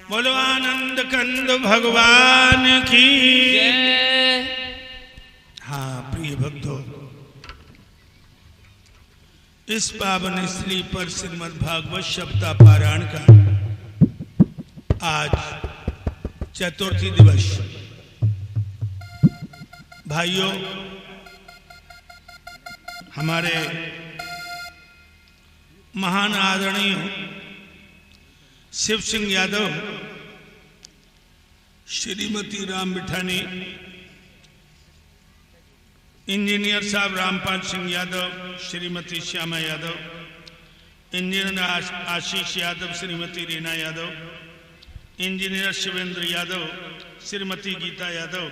बोलो आनंद कंद भगवान की। हाँ प्रिय भक्तों, इस पावन स्थली पर श्रीमद् भागवत सप्ताह पारायण का आज चतुर्थी दिवस। भाइयों, हमारे महान आदरणीय शिव सिंह यादव, श्रीमती राम बिठानी, इंजीनियर साहब रामपाल सिंह यादव, श्रीमती श्यामा यादव, इंजीनियर आशीष यादव, श्रीमती रीना यादव, इंजीनियर शिवेंद्र यादव, श्रीमती गीता यादव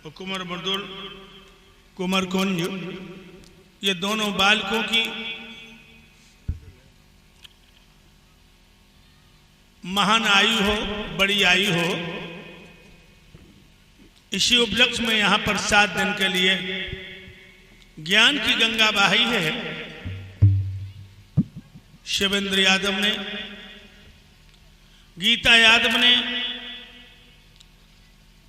और कुंवर मृदुल कुंवर कुंज, ये दोनों बालकों की महान आयु हो, बड़ी आयु हो। इसी उपलक्ष्य में यहाँ पर 7 दिन के लिए ज्ञान की गंगा बहाई है। शिवेंद्र यादव ने, गीता यादव ने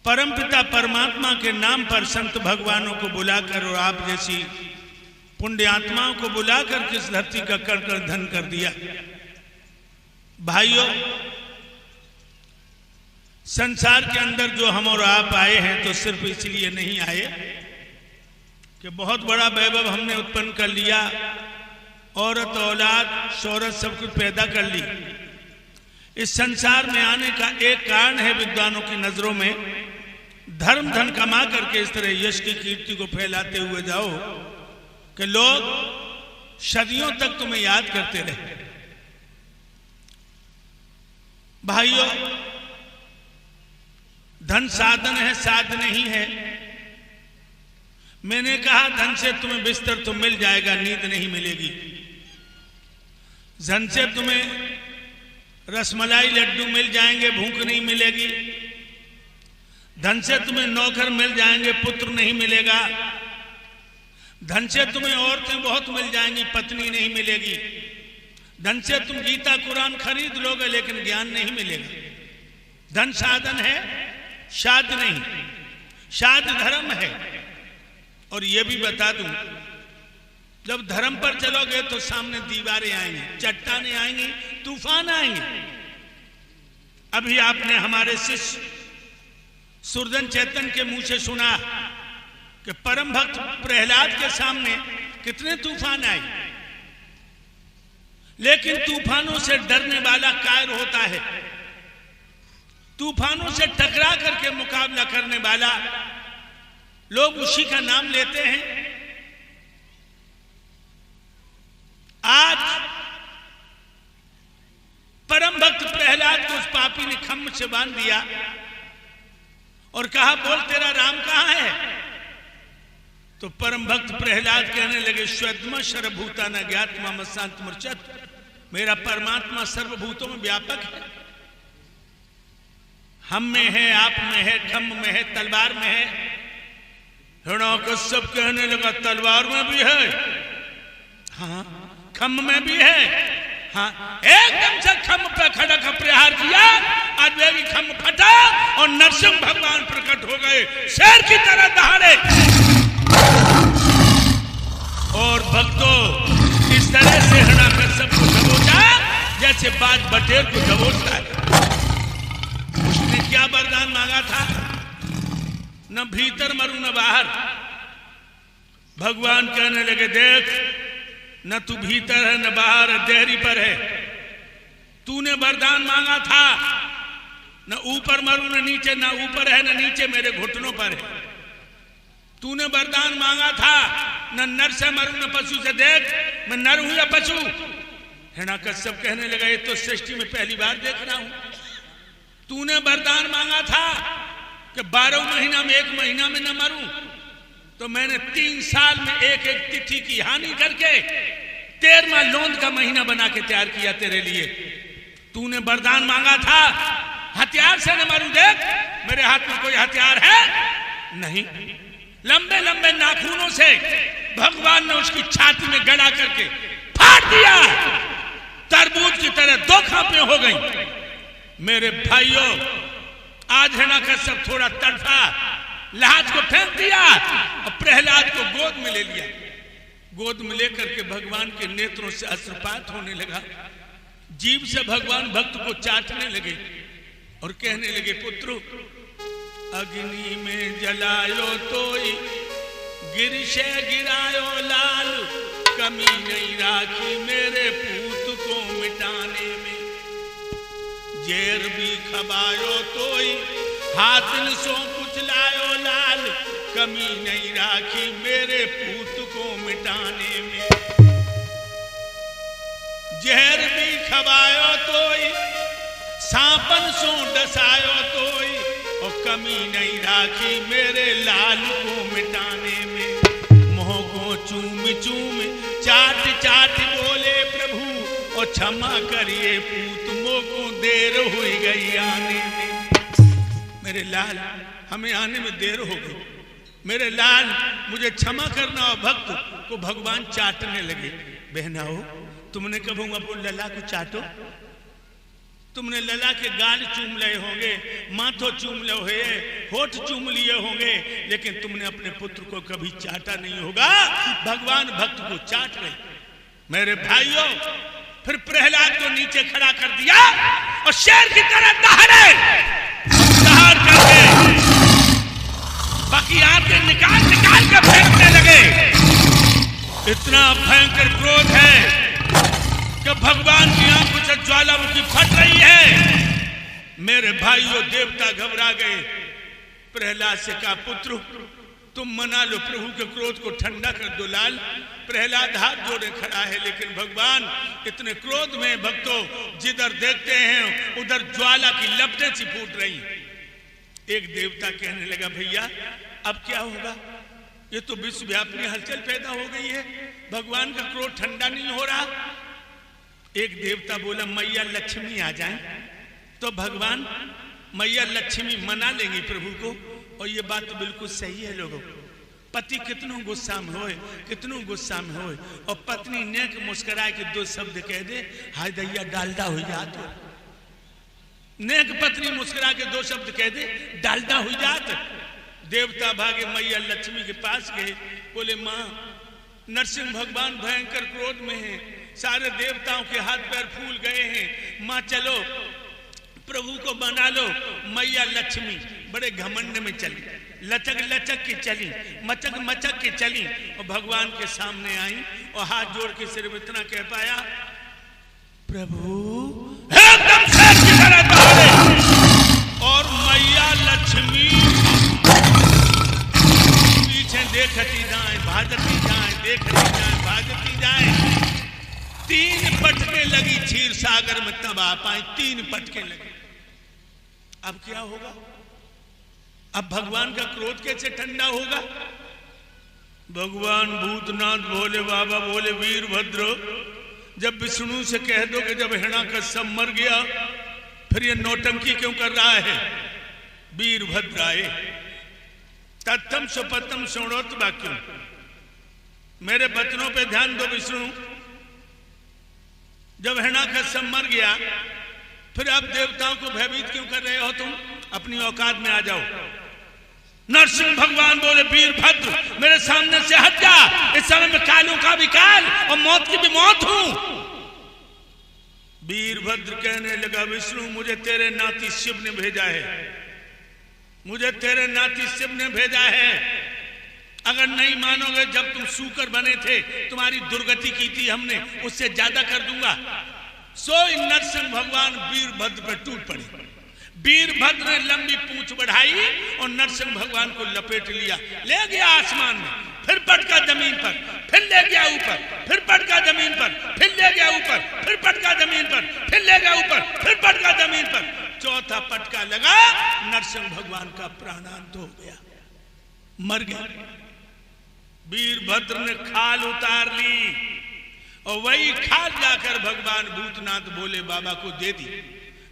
परमपिता परमात्मा के नाम पर संत भगवानों को बुलाकर और आप जैसी पुण्य आत्माओं को बुलाकर किस धरती का कण कण धन कर दिया। भाइयों, संसार के अंदर जो हम और आप आए हैं तो सिर्फ इसलिए नहीं आए कि बहुत बड़ा वैभव हमने उत्पन्न कर लिया, औरत औलाद शौहरत सब कुछ पैदा कर ली। इस संसार में आने का एक कारण है विद्वानों की नजरों में, धर्म धन कमा करके इस तरह यश की कीर्ति को फैलाते हुए जाओ कि लोग सदियों तक तुम्हें याद करते रहे। भाइयों, धन साधन है, साध नहीं है। मैंने कहा धन से तुम्हें बिस्तर तो मिल जाएगा, नींद नहीं मिलेगी। धन से तुम्हें रसमलाई लड्डू मिल जाएंगे, भूख नहीं मिलेगी। धन से तुम्हें नौकर मिल जाएंगे, पुत्र नहीं मिलेगा। धन से तुम्हें औरतें बहुत मिल जाएंगी, पत्नी नहीं मिलेगी। धन से तुम गीता कुरान खरीद लोगे लेकिन ज्ञान नहीं मिलेगा। धन साधन है, साध नहीं। साध धर्म है। और यह भी बता दूं, जब धर्म पर चलोगे तो सामने दीवारें आएंगी, चट्टानें आएंगी, तूफान आएंगे। अभी आपने हमारे शिष्य सुरजन चैतन्य के मुंह से सुना कि परम भक्त प्रहलाद के सामने कितने तूफान आए, लेकिन तूफानों से डरने वाला कायर होता है। तूफानों से टकरा करके मुकाबला करने वाला, लोग उसी का नाम लेते हैं। आज परम भक्त प्रहलाद को उस पापी ने खम्भ से बांध दिया और कहा, बोल तेरा राम कहां है? तो परम भक्त प्रहलाद कहने लगे, स्वयं सर्वभूताना ज्ञात्मा मस्सांत मूर्छत, मेरा परमात्मा सर्वभूतों में व्यापक है। हम में है, आप में है, खम्भ में है, तलवार में है। हिरण्यकश्यप कहने लगा, तलवार में भी है, हाँ खम्भ में भी है। हाँ, एकदम से खम्भ पे खड़ा का प्रहार किया, अद्वैगी खम्भ फटा और नरसिंह भगवान प्रकट हो गए, शेर की तरह दहाड़े। और भक्तों, इस तरह से हिरण्यकश्यप को दबोचा जैसे बाज बटेर को दबोचता है। उसने क्या वरदान मांगा था? न भीतर मरू न बाहर। भगवान कहने लगे, देख न तू भीतर है न बाहर है, देहरी पर है। तूने वरदान मांगा था, न ऊपर मरू न नीचे, न ऊपर है न नीचे, मेरे घुटनों पर है। तूने वरदान मांगा था, न नर से मरू न पशु से, देख मैं नर हूं या पशु। हिरण्यकश्यप कहने लगा, ये तो सृष्टि में पहली बार देख रहा हूं। तूने वरदान मांगा था कि 12 महीना में 1 महीना में न मरूं, तो मैंने 3 साल में एक एक तिथि की हानि करके 13वां लोंद का महीना बना के तैयार किया तेरे लिए। तूने वरदान मांगा था हथियार से न मरूं, देख मेरे हाथ में कोई हथियार है नहीं। लंबे लंबे नाखूनों से भगवान ने उसकी छाती में गड़ा करके फाड़ दिया। तरबूज की तरह दो खापे हो गई। मेरे भाइयों, आज हिरण्यकश्यप थोड़ा तड़फा, लाज को फेंक दिया और प्रहलाद को गोद में ले लिया। गोद में लेकर के भगवान के नेत्रों से अश्रुपात होने लगा। जीभ से भगवान भक्त को चाटने लगे और कहने लगे, पुत्र अग्नि में जलायो तोई, गिरशे गिरायो लाल, कमी नहीं राखी मेरे पूत को मिटाने में। जेर भी खबायो तोई, हाथिन सो कुचलायो लाल, कमी नहीं राखी मेरे पूत को मिटाने में। जहर भी खबायो तोई, सांपन सो डसायो तोई, और कमी नहीं राखी मेरे लाल को मिटाने में। मोह को चूम चूम चाट चाट बोले प्रभु, और क्षमा करिए पूत मोह को देर हो गई आने में। मेरे लाल, हमें आने में देर हो गई। मेरे लाल, मुझे क्षमा करना। और भक्त को भगवान चाटने लगे। बहनाओ, तुमने कभी अपने लला को चाटो? तुमने लला के गाल चूम लिए होंगे, माथो चूम लिए होंगे, होठ चूम लिए होंगे, लेकिन तुमने अपने पुत्र को कभी चाटा नहीं होगा। भगवान भक्त को चाट रहे। मेरे भाइयों, फिर प्रहलाद को नीचे खड़ा कर दिया और शेर की तरह दहाड़ करके बाकी आके निकाल निकाल के फेंकने लगे। इतना भयंकर क्रोध है कि भगवान की आंखों से ज्वालामुखी फट रही है। मेरे भाइयों, देवता घबरा गए। प्रहलाद से कहा, पुत्र तुम मना लो, प्रभु के क्रोध को ठंडा कर दो। लाल, प्रहलाद हाथ जोड़े खड़ा है, लेकिन भगवान इतने क्रोध में, भक्तों जिधर देखते हैं उधर ज्वाला की लपटें सी फूट रही। एक देवता कहने लगा, भैया अब क्या होगा? ये तो विश्वव्यापी हलचल पैदा हो गई है, भगवान का क्रोध ठंडा नहीं हो रहा। एक देवता बोला, मैया लक्ष्मी आ जाए तो भगवान मैया लक्ष्मी मना लेंगी प्रभु को। और ये बात तो बिल्कुल सही है लोगों। पति कितनों गुस्सा में होए, कितनों गुस्सा में होए, और पत्नी नेक मुस्कुराए के दो शब्द कह दे, हाय दैया डालडा हो जात। नेक पत्नी मुस्कुरा के दो शब्द कह दे, डालडा हो जात। देवता भागे मैया लक्ष्मी के पास गए, बोले, माँ नरसिंह भगवान भयंकर क्रोध में हैं, सारे देवताओं के हाथ पैर फूल गए हैं, माँ चलो प्रभु को बना लो। मैया लक्ष्मी बड़े घमंड में चली, लचक लचक के चली, मचक मचक के चली, और भगवान के सामने आई और हाथ जोड़ के सिर्फ इतना कह पाया, प्रभु एकदम शेर की तरह दौड़े। और मैया लक्ष्मी पीछे देखती जाए, भाजती जाए, देखती जाए, भाजती जाए। 3 पटके लगी क्षीर सागर में, तब आ पाए। 3 पटके लगे। अब क्या होगा? अब भगवान का क्रोध कैसे ठंडा होगा? भगवान भूतनाथ भोले बाबा बोले, वीरभद्र जब विष्णु से कह दो कि जब हिरण्यकश्यप मर गया फिर ये नौटंकी क्यों कर रहा है? वीरभद्र आए, तत्तम सुपत्तम शृणोत वाक्यम। मेरे वचनों पे ध्यान दो विष्णु। जब हिरण्यकश्यप मर गया फिर अब देवताओं को भयभीत क्यों कर रहे हो तुम? अपनी औकात में आ जाओ। नरसिंह भगवान बोले, वीरभद्र मेरे सामने से हट जा, इस समय में कालों का भी काल और मौत की भी मौत हूं। वीरभद्र कहने लगा, विष्णु मुझे तेरे नाती शिव ने भेजा है, मुझे तेरे नाती शिव ने भेजा है। अगर नहीं मानोगे, जब तुम सूकर बने थे तुम्हारी दुर्गति की थी हमने, उससे ज्यादा कर दूंगा। सो नरसिंह भगवान वीरभद्र पर टूट पड़े। वीरभद्र ने लंबी पूंछ बढ़ाई और नरसिंह भगवान को लपेट लिया, ले गया आसमान में, फिर पटका जमीन पर, फिर ले गया ऊपर, फिर पटका जमीन पर, फिर ले गया ऊपर, फिर पटका जमीन पर, फिर ले गया ऊपर, फिर पटका जमीन पर। चौथा पटका लगा, नरसिंह भगवान का प्राणांत हो गया, मर गया। वीरभद्र ने खाल उतार ली और वही खाल जाकर भगवान भूतनाथ भोले बाबा को दे दी।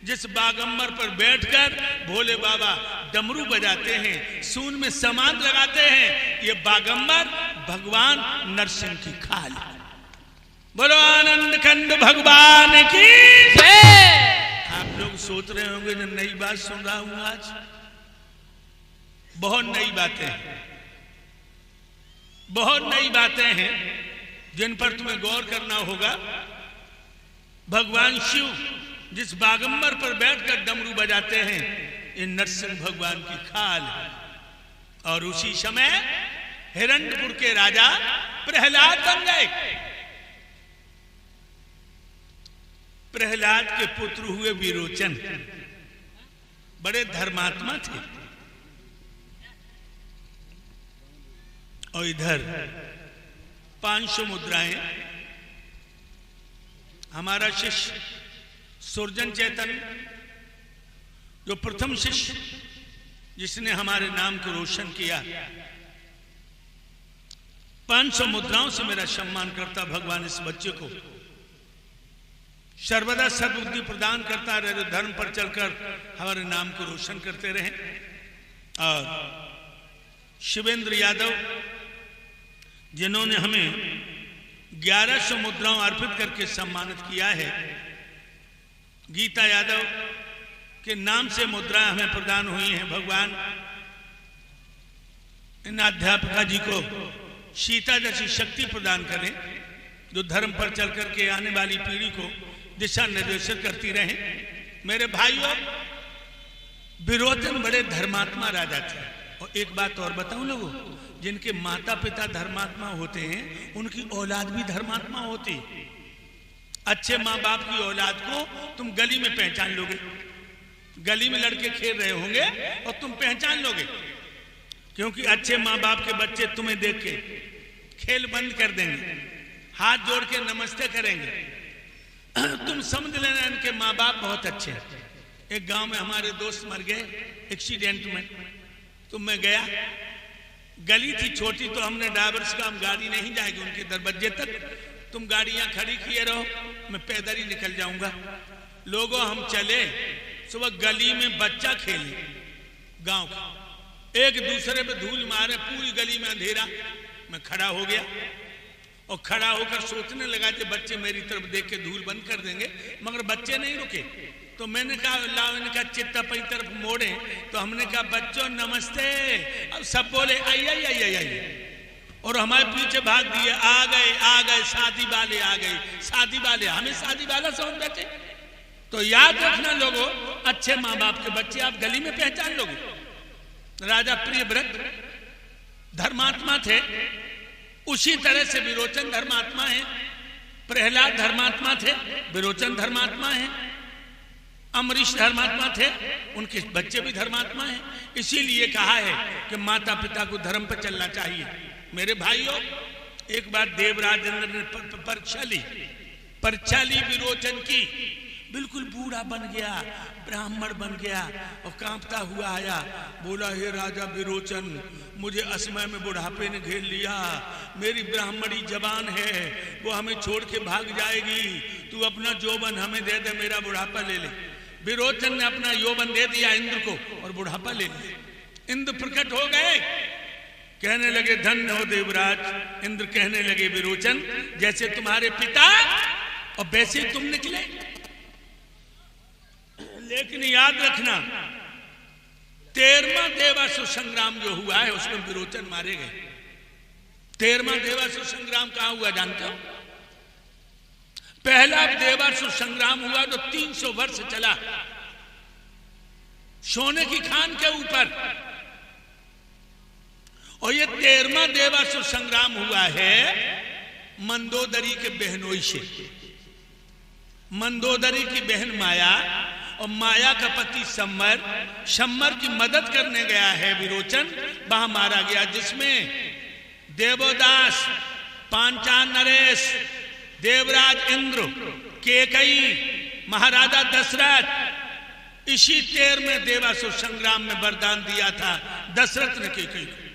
जिस बागंबर पर बैठकर भोले बाबा डमरू बजाते हैं, सून में समाध लगाते हैं, ये बागंबर भगवान नरसिंह की खाल। बोलो आनंद कंद भगवान की जय। आप लोग सोच रहे होंगे जो नई बात सुन रहा हूं आज, बहुत नई बातें हैं, बहुत नई बातें हैं जिन पर तुम्हें गौर करना होगा। भगवान शिव जिस बागंबर पर बैठकर डमरू बजाते हैं, ये नरसिंह भगवान की खाल है। और उसी समय हिरण्यपुर के राजा प्रहलाद बन गए। प्रहलाद के पुत्र हुए विरोचन, बड़े धर्मात्मा थे। और इधर 500 मुद्राएं हमारा शिष्य सुरजन चैतन्य, जो प्रथम शिष्य जिसने हमारे नाम को रोशन किया, 500 मुद्राओं से मेरा सम्मान करता। भगवान इस बच्चे को सर्वदा सद्बुद्धि प्रदान करता रहे, धर्म पर चलकर हमारे नाम को रोशन करते रहे। और शिवेंद्र यादव जिन्होंने हमें 1100 मुद्राओं अर्पित करके सम्मानित किया है, गीता यादव के नाम से मुद्राएं हमें प्रदान हुई हैं। भगवान इन अध्यापिका जी को सीता जैसी शक्ति प्रदान करें, जो धर्म पर चल करके आने वाली पीढ़ी को दिशा निर्देशित करती रहे। मेरे भाइयों, विरोचन बड़े धर्मात्मा राजा थे। और एक बात और बताऊं लोगों, जिनके माता पिता धर्मात्मा होते हैं उनकी औलाद भी धर्मात्मा होती। अच्छे माँ बाप की औलाद को तुम गली में पहचान लोगे, गली में लड़के खेल रहे होंगे और तुम पहचान लोगे, क्योंकि अच्छे माँ बाप के बच्चे तुम्हें देख के खेल बंद कर देंगे, हाथ जोड़ के नमस्ते करेंगे। तुम समझ लेना इनके माँ बाप बहुत अच्छे हैं। एक गांव में हमारे दोस्त मर गए एक्सीडेंट में, तो मैं गया, गली थी छोटी, तो हमने ड्राइवर्स का, हम गाड़ी नहीं जाएगी उनके दरवाजे तक, तुम गाड़ियां खड़ी किए रहो, मैं पैदल ही निकल जाऊंगा। लोगों हम चले, सुबह गली में बच्चा खेले गांव का, एक दूसरे पे धूल मारे, पूरी गली में अंधेरा। मैं खड़ा हो गया और खड़ा होकर सोचने लगा कि बच्चे मेरी तरफ देख के धूल बंद कर देंगे, मगर बच्चे नहीं रुके। तो मैंने कहा लाओ इनका चित्ता पई तरफ मोड़े, तो हमने कहा बच्चों नमस्ते। अब सब बोले आई आई आई आई आई, और हमारे पीछे भाग दिए, आ गए शादी वाले आ गए, शादी वाले, हमें शादी वाला समझ बैठे। तो याद रखना लोगों, अच्छे माँ बाप के बच्चे आप गली में पहचान लोगे। राजा प्रियव्रत धर्मात्मा थे, उसी तरह से विरोचन धर्मात्मा है। प्रहलाद धर्मात्मा थे, विरोचन धर्मात्मा है। अमरीश धर्मात्मा थे, उनके बच्चे भी धर्मात्मा हैं। इसीलिए कहा है कि माता पिता को धर्म पर चलना चाहिए। मेरे भाइयों, एक बार देवराज इंद्र ने परीक्षा ली विरोचन की, बिल्कुल बूढ़ा बन गया, ब्राह्मण बन गया और कांपता हुआ आया, बोला हे राजा विरोचन, मुझे असमय में बुढ़ापे ने घेर लिया, मेरी ब्राह्मणी जवान है, वो हमें छोड़ के भाग जाएगी, तू अपना यौवन हमें दे दे, मेरा बुढ़ापा ले ले। विरोचन ने अपना यौवन दे दिया इंद्र को और बुढ़ापा ले लिया। इंद्र प्रकट हो गए, कहने लगे धन्य हो देवराज। इंद्र कहने लगे विरोचन, जैसे तुम्हारे पिता और वैसे तुम निकले, लेकिन याद रखना 13वां देवासुर संग्राम जो हुआ है उसमें विरोचन मारे गए। 13वां देवासुर संग्राम कहां हुआ जानते हो? पहला देवासुर संग्राम हुआ जो 300 वर्ष चला, सोने की खान के ऊपर। और ये 13वां देवासुर संग्राम हुआ है मंदोदरी के बहनोई से। मंदोदरी की बहन माया और माया का पति शम्मर की मदद करने गया है विरोचन, वहां मारा गया, जिसमें देवोदास, पांचाल नरेश, देवराज इंद्र, केकई, महाराजा दशरथ, इसी 13वें देवासुर संग्राम में वरदान दिया था दशरथ ने केकई को।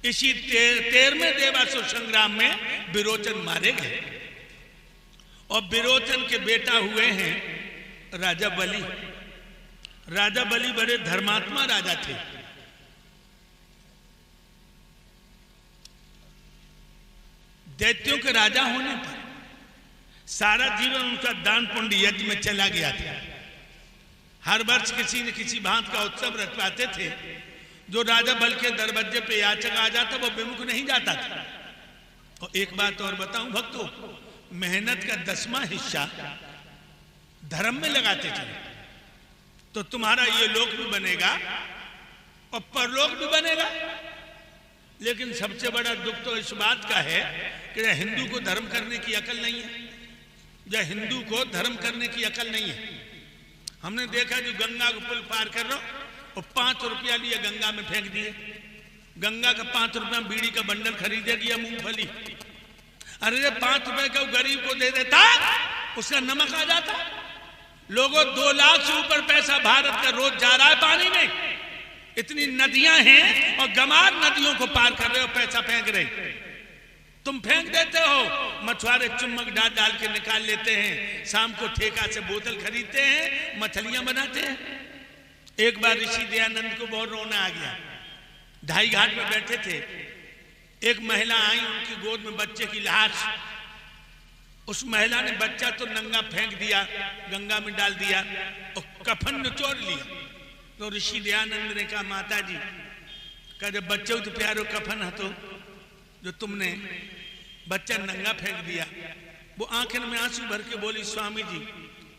इसी 13वें देवासुर संग्राम में विरोचन मारे गए। और विरोचन के बेटा हुए हैं राजा बलि। राजा बलि बड़े धर्मात्मा राजा थे। दैत्यों के राजा होने पर सारा जीवन उनका दान पुण्य यज्ञ में चला गया था। हर वर्ष किसी न किसी भांत का उत्सव रचवाते थे। जो राजा बल के दरवाजे पे याचक आ जाता वो विमुख नहीं जाता था। और एक बात और बताऊं भक्तों, मेहनत का 10वां हिस्सा धर्म में लगाते थे तो तुम्हारा ये लोक भी बनेगा और परलोक भी बनेगा। लेकिन सबसे बड़ा दुख तो इस बात का है कि हिंदू को धर्म करने की अकल नहीं है, या हिंदू को धर्म करने की अकल नहीं है। हमने देखा जो गंगा को पुल पार कर रहा और 5 रुपया लिए गंगा में फेंक दिए। गंगा का 5 रुपया बीड़ी का बंडल खरीदेगी या मूंगफली। अरे 5 रुपए का गरीब को दे देता, उसका नमक आ जाता। लोगों 2 लाख से ऊपर पैसा भारत का रोज जा रहा है पानी में। इतनी नदियां हैं और गमार नदियों को पार कर रहे हो, पैसा फेंक रहे। तुम फेंक देते हो, मछुआरे चुम्बक डाल डाल के निकाल लेते हैं। शाम को ठेका से बोतल खरीदते हैं, मछलियां बनाते हैं। एक बार ऋषि दयानंद को बहुत रोना आ गया। ढाई घाट में बैठे थे, एक महिला आई, उनकी गोद में बच्चे की लाश। उस महिला ने बच्चा तो नंगा फेंक दिया, गंगा में डाल दिया और कफन निचोड़ लिया। तो ऋषि दयानंद ने कहा, माता जी का जब बच्चे तो प्यारो कफन है तो जो तुमने बच्चा नंगा फेंक दिया। वो आंखें में आंसू भर के बोली, स्वामी जी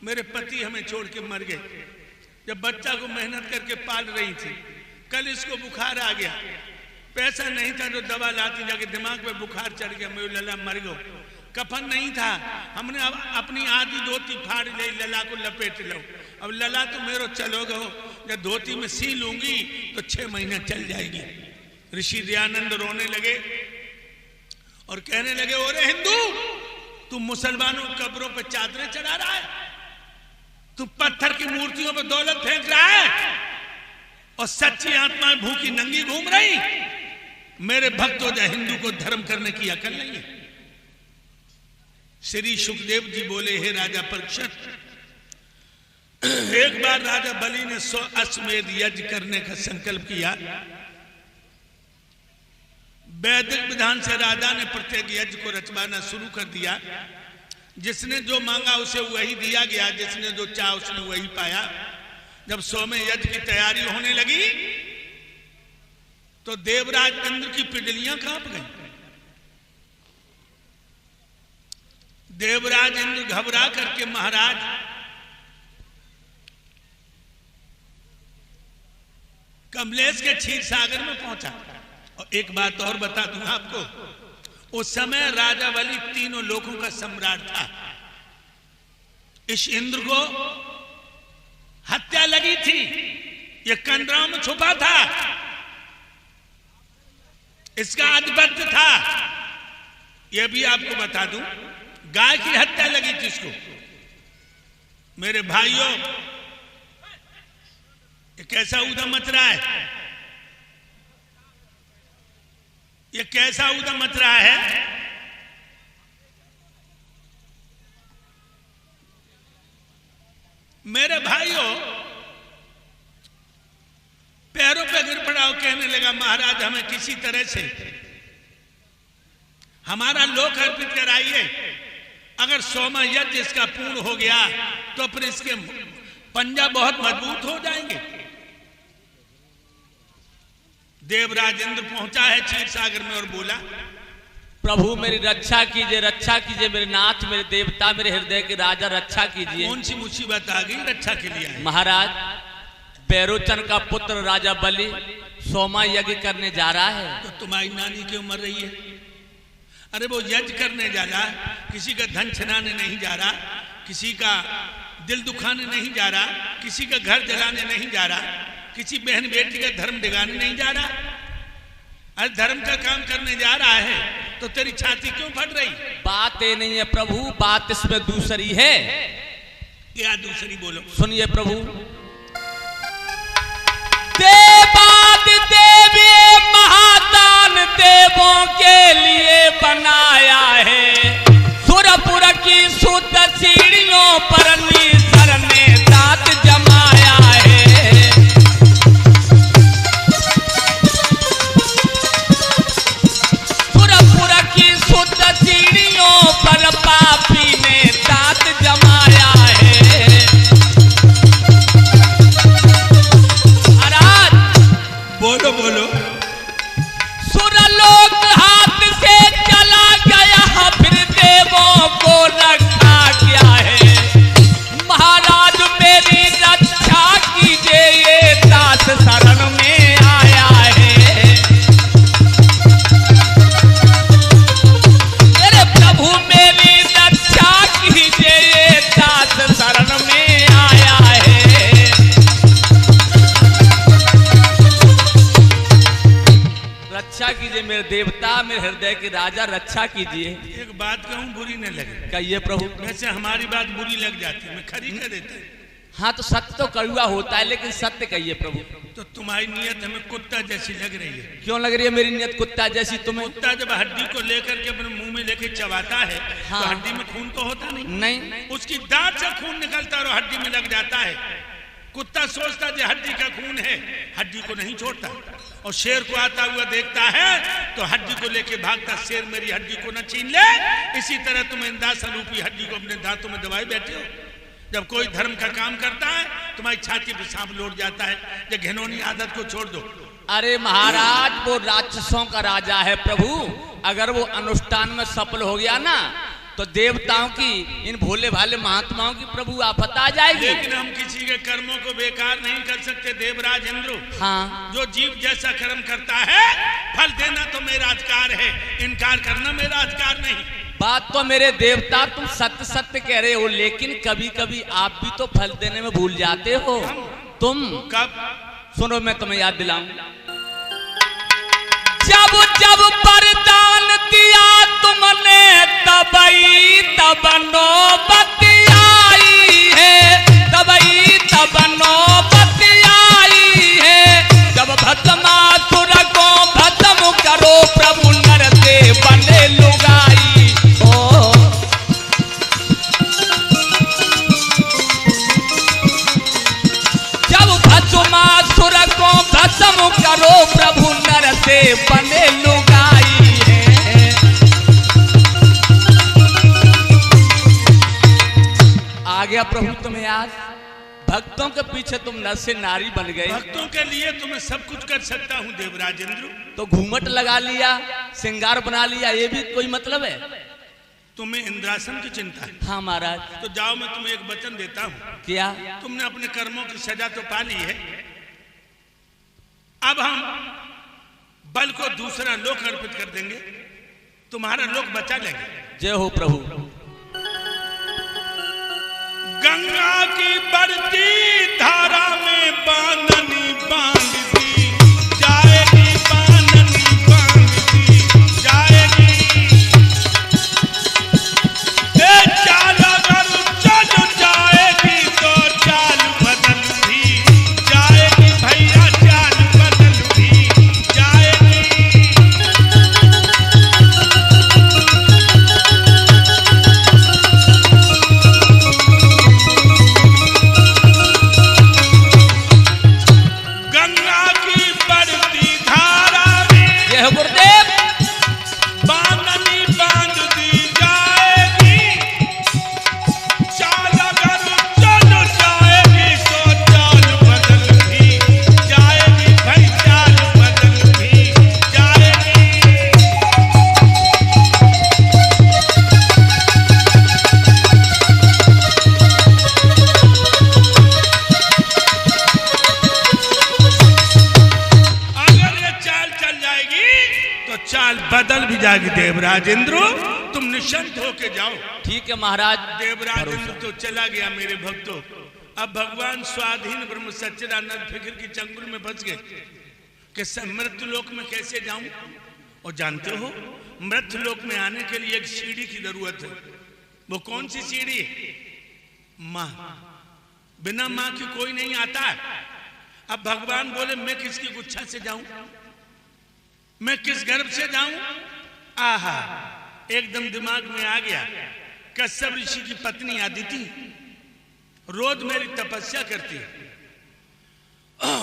मेरे पति हमें छोड़ के मर गए। जब बच्चा को मेहनत करके पाल रही थी, कल इसको बुखार आ गया, पैसा नहीं था जो दवा लाती, जाके दिमाग पे बुखार चढ़ गया, मैं लला मर गो। कफन नहीं था, हमने अब अपनी आधी धोती फाड़ ले, लला को लपेट लो। अब लला तो मेरो चलोगे हो, जब धोती में सी लूंगी तो 6 महीने चल जाएगी। ऋषि दयानंद रोने लगे और कहने लगे, ओरे हिंदू, तू मुसलमानों की कब्रों पर चादरें चढ़ा रहा है, तू पत्थर की मूर्तियों पर दौलत फेंक रहा है और सच्ची आत्माएं भूखी नंगी घूम रही। मेरे भक्तों, जो हिंदू को धर्म करने की अकल नहीं है। श्री सुखदेव जी बोले, हे राजा परीक्षित, एक बार राजा बलि ने 100 अश्वमेध यज्ञ करने का संकल्प किया। वैदिक विधान से राजा ने प्रत्येक यज्ञ को रचवाना शुरू कर दिया। जिसने जो मांगा उसे वही दिया गया, जिसने जो चाहा उसने वही पाया। जब 100वें यज्ञ की तैयारी होने लगी तो देवराज इंद्र की पिंडलियां कांप गई। देवराज इंद्र घबरा करके महाराज कमलेश के क्षीर सागर में पहुंचा। और एक बात और बता दूं आपको, उस समय राजा बलि 3 लोकों का सम्राट था। इस इंद्र को हत्या लगी थी, ये कंदराओं में छुपा था, इसका आधिपत्य था। यह भी आपको बता दूं, गाय की हत्या लगी थी इसको। मेरे भाइयों, ये कैसा ऊधम मच रहा है, ये कैसा ऊधम मच रहा है। मेरे भाइयों, पैरों पे गिर पड़ा और कहने लगा, महाराज हमें किसी तरह से हमारा लोक अर्पित कराइए। अगर 100वां यज्ञ इसका पूर्ण हो गया तो फिर इसके पंजा बहुत मजबूत हो जाएंगे। देवराज इंद्र पहुंचा है क्षीर सागर में और बोला, प्रभु मेरी रक्षा कीजिए, रक्षा कीजिए, मेरे नाथ, मेरे देवता, मेरे हृदय के राजा, रक्षा कीजिए। कौन सी मुसीबत आ गई रक्षा के लिए? महाराज, बैरोचन का पुत्र राजा बलि 100वां यज्ञ करने जा रहा है। तो तुम्हारी नानी क्यों मर रही है? अरे वो यज्ञ करने जा रहा है, किसी का धन छिनाने नहीं जा रहा, किसी का दिल दुखाने नहीं जा रहा, किसी का घर जलाने नहीं जा रहा, किसी बहन बेटी का धर्म डिगाने नहीं जा रहा। अरे धर्म का काम करने जा रहा है तो तेरी छाती क्यों फट रही? बात ये नहीं है प्रभु, बात इसमें दूसरी है। क्या दूसरी? बोलो। सुनिए प्रभु, देवादि देवी महादान देवों के लिए बनाया है। सुरपुर की शुद्ध सीढ़ियों पर नीसर ने दांत जमाया है। सुरपुर की शुद्ध मेरे देवता मेरे हृदय के राजा रक्षा कीजिए। एक बात कहूँ बुरी न लगे, कहिए प्रभु। वैसे हमारी बात बुरी लग जाती है, मैं खरी कर देता हूँ। हाँ तो सत्य तो कड़वा होता है, लेकिन सत्य कहिए प्रभु। तो तुम्हारी नियत हमें कुत्ता जैसी लग रही है। क्यों लग रही है मेरी नियत कुत्ता जैसी तुम्हें? कुत्ता जब हड्डी को लेकर के अपने मुंह में लेके चबाता है, हाँ। तो हड्डी में खून तो होता नहीं। उसकी दांत से खून निकलता और हड्डी में लग जाता है। कुत्ता सोचता है हड्डी का खून है, हड्डी को नहीं छोड़ता। और शेर को आता हुआ देखता है तो हड्डी को लेके भागता, शेर मेरी हड्डी को न छीन ले। इसी तरह तुम इंद्रासन रूपी हड्डी को अपने दांतों में दबाए बैठे हो। जब कोई धर्म का काम करता है तुम्हारी छाती पे सांप लौट जाता है। ये घिनौनी आदत को छोड़ दो। अरे महाराज, वो राक्षसों का राजा है प्रभु। अगर वो अनुष्ठान में सफल हो गया ना तो देवताओं की, इन भोले भाले महात्माओं की प्रभु आफत आ जाएगी। लेकिन हम किसी के कर्मों को बेकार नहीं कर सकते देवराज इंद्र। हाँ। जो जीव जैसा कर्म करता है फल देना तो मेरा अधिकार है, इनकार करना मेरा अधिकार नहीं। बात तो मेरे देवता तुम सत्य सत्य कह रहे हो, लेकिन कभी कभी आप भी तो फल देने में भूल जाते हो। तुम कब? सुनो मैं तुम्हें याद दिलाऊं। जब जब वरदान दिया तुमने तबई तब नौबत आई है, तबई तब नौबत आई है। जब भस्मासुर को भस्म करो प्रभु नरते बने लुगाई। ओ जब भस्मासुर को भस्म करो प्रभु नरते बने लुगाई है। आ गया प्रभु तुम्हें याद? भक्तों के पीछे तुम नर से नारी बन गए। भक्तों के लिए तो मैं सब कुछ कर सकता हूँ देवराज इंद्र। तो घूमट लगा लिया, श्रृंगार बना लिया, ये भी कोई मतलब है? तुम्हें इंद्रासन की चिंता है? हाँ महाराज। तो जाओ, मैं तुम्हें एक वचन देता हूँ। क्या? तुमने अपने कर्मों की सजा तो पा ली है, अब हम बल को दूसरा लोक अर्पित कर देंगे, तुम्हारा लोक बचा लेंगे। जय हो प्रभु। गंगा की बढ़ती धारा में बांधनी बांध दी जाएगी, बांधनी बांध दी जाएगी। चाल अगर चल जाएगी तो चाल बदल भी जाएगी भैया, चाल बदल भी जाएगी। गंगा की बढ़ती धारा में जय हो गुरुदेव। बांधनी बांध दी जाएगी। चाल अगर चल जाएगी तो चाल बदल भी जाएगी भाई, चाल बदल भी जाएगी। अगर ये चाल चल जाएगी तो चाल बदल भी जाएगी। देवराज इंद्र तुम निश्चिंत होके जाओ। ठीक है महाराज। देवराज इंद्र तो चला गया मेरे भक्तों। अब भगवान स्वाधीन ब्रह्म सच्चिदानंद फिक्र की चंगुल में फंस गए कि मृत्यु लोक में कैसे जाऊं। और जानते हो मृत्यु लोक में आने के लिए एक सीढ़ी की जरूरत है। वो कौन सी सीढ़ी है? माँ। बिना माँ की कोई नहीं आता है। अब भगवान बोले मैं किसकी गुच्छा से जाऊं, मैं किस गर्भ से जाऊं? आहा, एकदम दिमाग में आ गया। कश्यप ऋषि की पत्नी अदिति रोज मेरी तपस्या करती है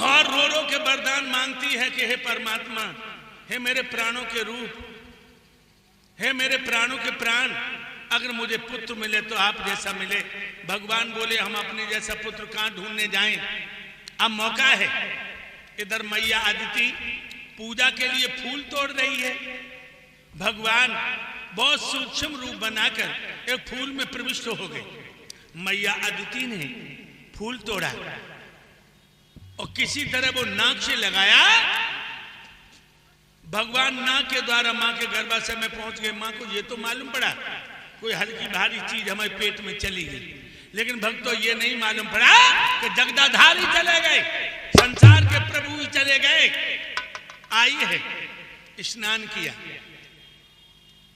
और रो रो के वरदान मांगती है कि हे परमात्मा, हे मेरे प्राणों के रूप, हे मेरे प्राणों के प्राण, अगर मुझे पुत्र मिले तो आप जैसा मिले। भगवान बोले हम अपने जैसा पुत्र कहां ढूंढने जाएं, अब मौका है। इधर मैया अदिति पूजा के लिए फूल तोड़ रही है। भगवान बहुत सूक्ष्म रूप बनाकर एक फूल में प्रविष्ट हो गए। मैया अदिति ने फूल तोड़ा और किसी तरह वो नाक से लगाया। भगवान नाक के द्वारा माँ के गर्भाशय में पहुंच गए। माँ को ये तो मालूम पड़ा कोई हल्की भारी चीज हमारे पेट में चली गई, लेकिन भक्तों ये नहीं मालूम पड़ा कि जगदाधारी चले गए, संसार के प्रभु ही चले गए। आई है स्नान किया,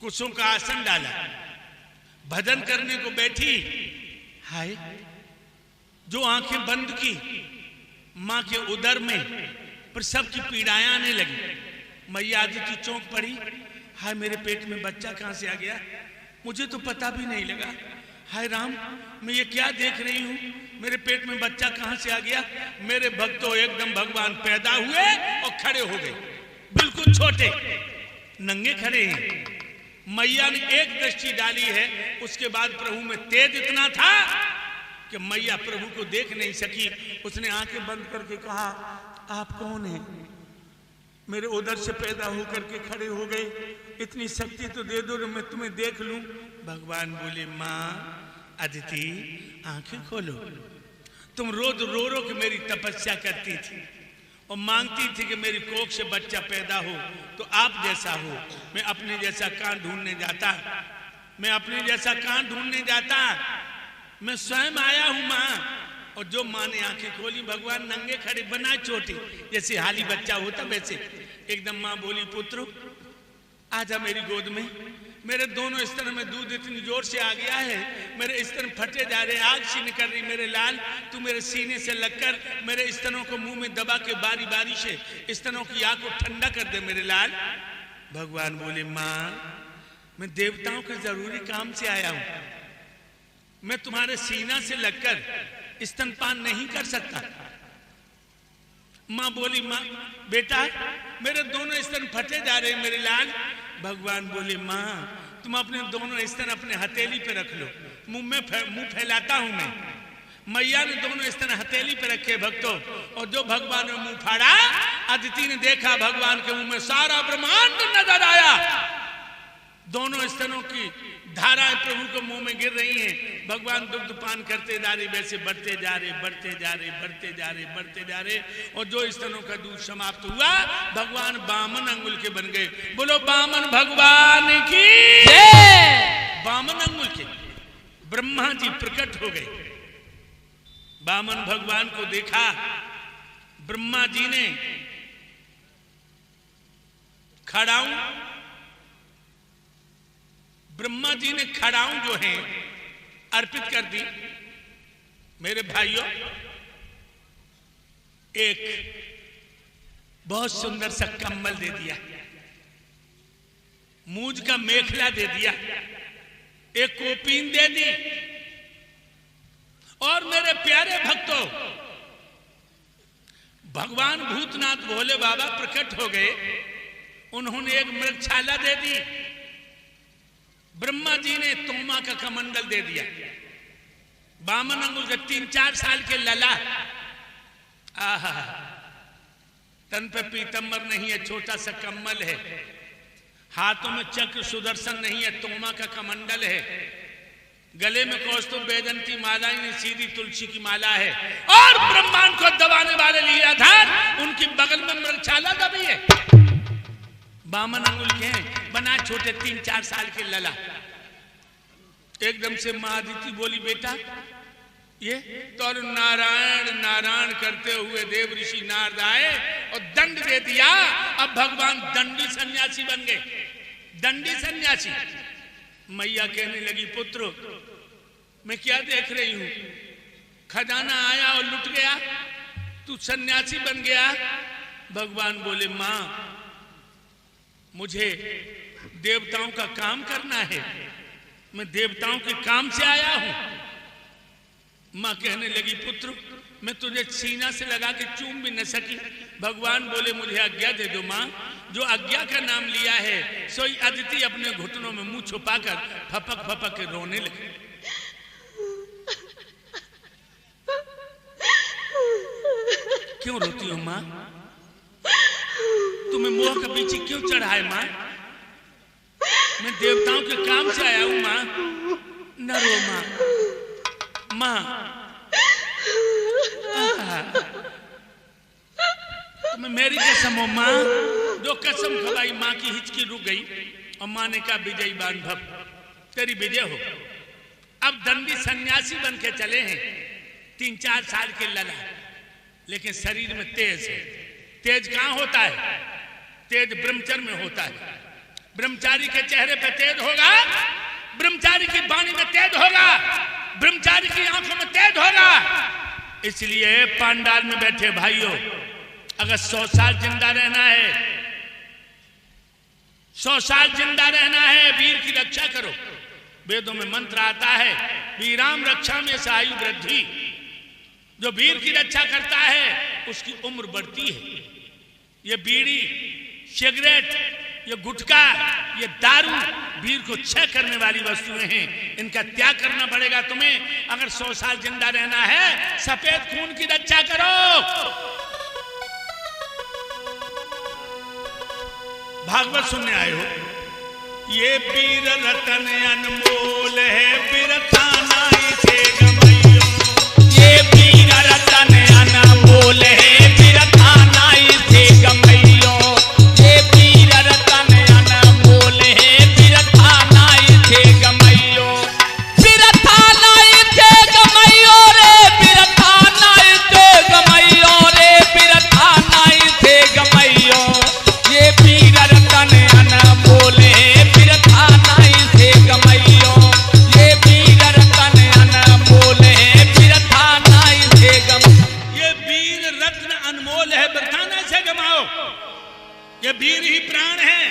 कुसुम का आसन डाला, भजन करने को बैठी, हाय जो आंखें बंद की, मां के उदर में प्रसव की पीड़ाएं आने लगी। मैया अदिति चौंक पड़ी, हाय मेरे पेट में बच्चा कहां से आ गया, मुझे तो पता भी नहीं लगा। हाय राम, मैं ये क्या देख रही हूं, मेरे पेट में बच्चा कहां से आ गया। मेरे भक्तों एकदम भगवान पैदा हुए और खड़े हो गए, बिल्कुल छोटे नंगे खड़े हैं। मैया ने एक दृष्टि डाली है, उसके बाद प्रभु में तेज इतना था कि मैया प्रभु को देख नहीं सकी। उसने आंखें बंद करके कहा, आप कौन हैं, मेरे उधर से पैदा होकर के खड़े हो गए, इतनी शक्ति तो दे दो मैं तुम्हें देख लूं। भगवान बोले, मां अदिति आंखें खोलो, तुम रोज रो रो के मेरी तपस्या करती थी और मांगती थी कि मेरी कोख से बच्चा पैदा हो तो आप जैसा हो। मैं अपने जैसा कान ढूंढने जाता, मैं अपने जैसा कान ढूंढने जाता, मैं स्वयं आया हूं मां। और जो मां ने आंखें खोली, भगवान नंगे खड़े, बना छोटे, जैसे हाली बच्चा होता वैसे। एकदम मां बोली, पुत्र आजा मेरी गोद में। मेरे दोनों स्तन में दूध इतनी जोर से आ गया है, मेरे स्तन फटे जा रहे, आग सी निकल रही। मेरे लाल, तू मेरे सीने से लगकर मेरे स्तनों को मुंह में दबा के बारी बारी से स्तनों की आग को ठंडा कर दे मेरे लाल। भगवान बोले, मां मैं देवताओं के जरूरी काम से आया हूं, मैं तुम्हारे सीना से लगकर स्तनपान नहीं कर सकता। मां बोली, मां बेटा मेरे दोनों स्तन फटे जा रहे मेरे लाल। भगवान बोले, मां तुम अपने दोनों स्तन अपने हथेली पे रख लो, मुंह फैलाता हूं मैं। मैया ने दोनों स्तन हथेली पे रखे भक्तों, और जो भगवान ने मुंह फाड़ा, अदिति ने देखा भगवान के मुंह में सारा ब्रह्मांड नजर आया। दोनों स्तनों की धाराएं प्रभु के मुंह में गिर रही हैं। भगवान दुग्ध पान करते जा रहे, वैसे बढ़ते जा रहे, बढ़ते जा रहे, बढ़ते जा रहे, बढ़ते जा रहे। और जो स्तनों का दूध समाप्त हुआ, भगवान बामन अंगुल के बन गए। बोलो बामन भगवान की जय। बामन अंगुल के ब्रह्मा जी प्रकट हो गए। बामन भगवान को देखा, ब्रह्मा जी ने खड़ाऊं, ब्रह्मा जी ने खड़ाऊं जो है अर्पित कर दी। मेरे भाइयों, एक बहुत सुंदर सा कंबल दे दिया, मूज का मेखला दे दिया, एक कोपीन दे दी। और मेरे प्यारे भक्तों, भगवान भूतनाथ भोले बाबा प्रकट हो गए, उन्होंने एक मृगशाला दे दी। ब्रह्मा जी ने तोमा का कमंडल दे दिया। बामन अंगुल के 3-4 साल के लला, आहा, तन पे पीतम्बर नहीं है, छोटा सा कम्बल है, हाथों में चक्र सुदर्शन नहीं है, तोमा का कमंडल है, गले में कौस्तुभ वेदंती माला नहीं, सीधी तुलसी की माला है। और ब्रह्मांड को दबाने वाले लीलाधार, उनकी बगल में मृगशाला दबी है। बामन अंगुल के हैं, बना छोटे 3-4 साल के लला। एकदम से मां अदिति बोली, बेटा ये तो नारायण नारायण करते हुए देव ऋषि नारद आए और दंड दे दिया। अब भगवान दंडी सन्यासी बन गए, दंडी सन्यासी। मैया कहने लगी, पुत्र मैं क्या देख रही हूं, खजाना आया और लुट गया, तू सन्यासी बन गया। भगवान बोले, मां मुझे देवताओं का काम करना है, मैं देवताओं के काम से आया हूं। मां कहने लगी, पुत्र मैं तुझे सीना से लगा के चूम भी न सकी। भगवान बोले, मुझे आज्ञा दे दो मां। जो आज्ञा का नाम लिया है, सोई अदिति अपने घुटनों में मुंह छुपाकर फपक फपक के रोने लगी। क्यों रोती हो मां? तुम्हें मोह का पीछे क्यों चढ़ा है मां? मैं देवताओं के काम से आया हूं मां, न रो मां। मां तुम्हें मेरी कसम हो मां। जो कसम खवाई, मां की हिचकी रुक गई और मां ने कहा, विजयी बांधव तेरी विजय हो। अब दंडी सन्यासी बन के चले हैं, 3-4 साल के लला, लेकिन शरीर में तेज है। तेज कहां होता है? तेज ब्रह्मचर्य में होता है। ब्रह्मचारी के चेहरे पे तेज होगा, ब्रह्मचारी की वाणी में तेज होगा, ब्रह्मचारी की आंखों में तेज होगा। इसलिए पांडाल में बैठे भाइयों, अगर 100 साल जिंदा रहना है, 100 साल जिंदा रहना है, वीर की रक्षा करो। वेदों में मंत्र आता है, वीराम रक्षा में आयु वृद्धि। जो वीर की रक्षा करता है उसकी उम्र बढ़ती है। ये बीड़ी, सिगरेट, ये गुटखा, ये दारू वीर को क्षय करने वाली वस्तुएं हैं, इनका त्याग करना पड़ेगा तुम्हें। अगर 100 साल जिंदा रहना है, सफेद खून की रक्षा करो। भागवत सुनने आए हो, ये वीर रतन अनमोल है, बिरथा नाई से गमैयो। ये वीर रतन अनमोल है, बिरथा नाई से गमैयो। ये वीर रतन अनमोल है, बिरथा नाई से गमैयो। बिरथा नाई से गमैयो रे, बिरथा नाई से गमैयो रे, बिरथा नाई से गमैयो। ये वीर रतन अनमोल है, बिरथा नाई से गमैयो। ये वीर रतन अनमोल है, बिरथा नाई से गमैयो। ये वीर रत्न अनमोल है, बिरथा नाई से गमाओ। ये वीर ही प्राण है,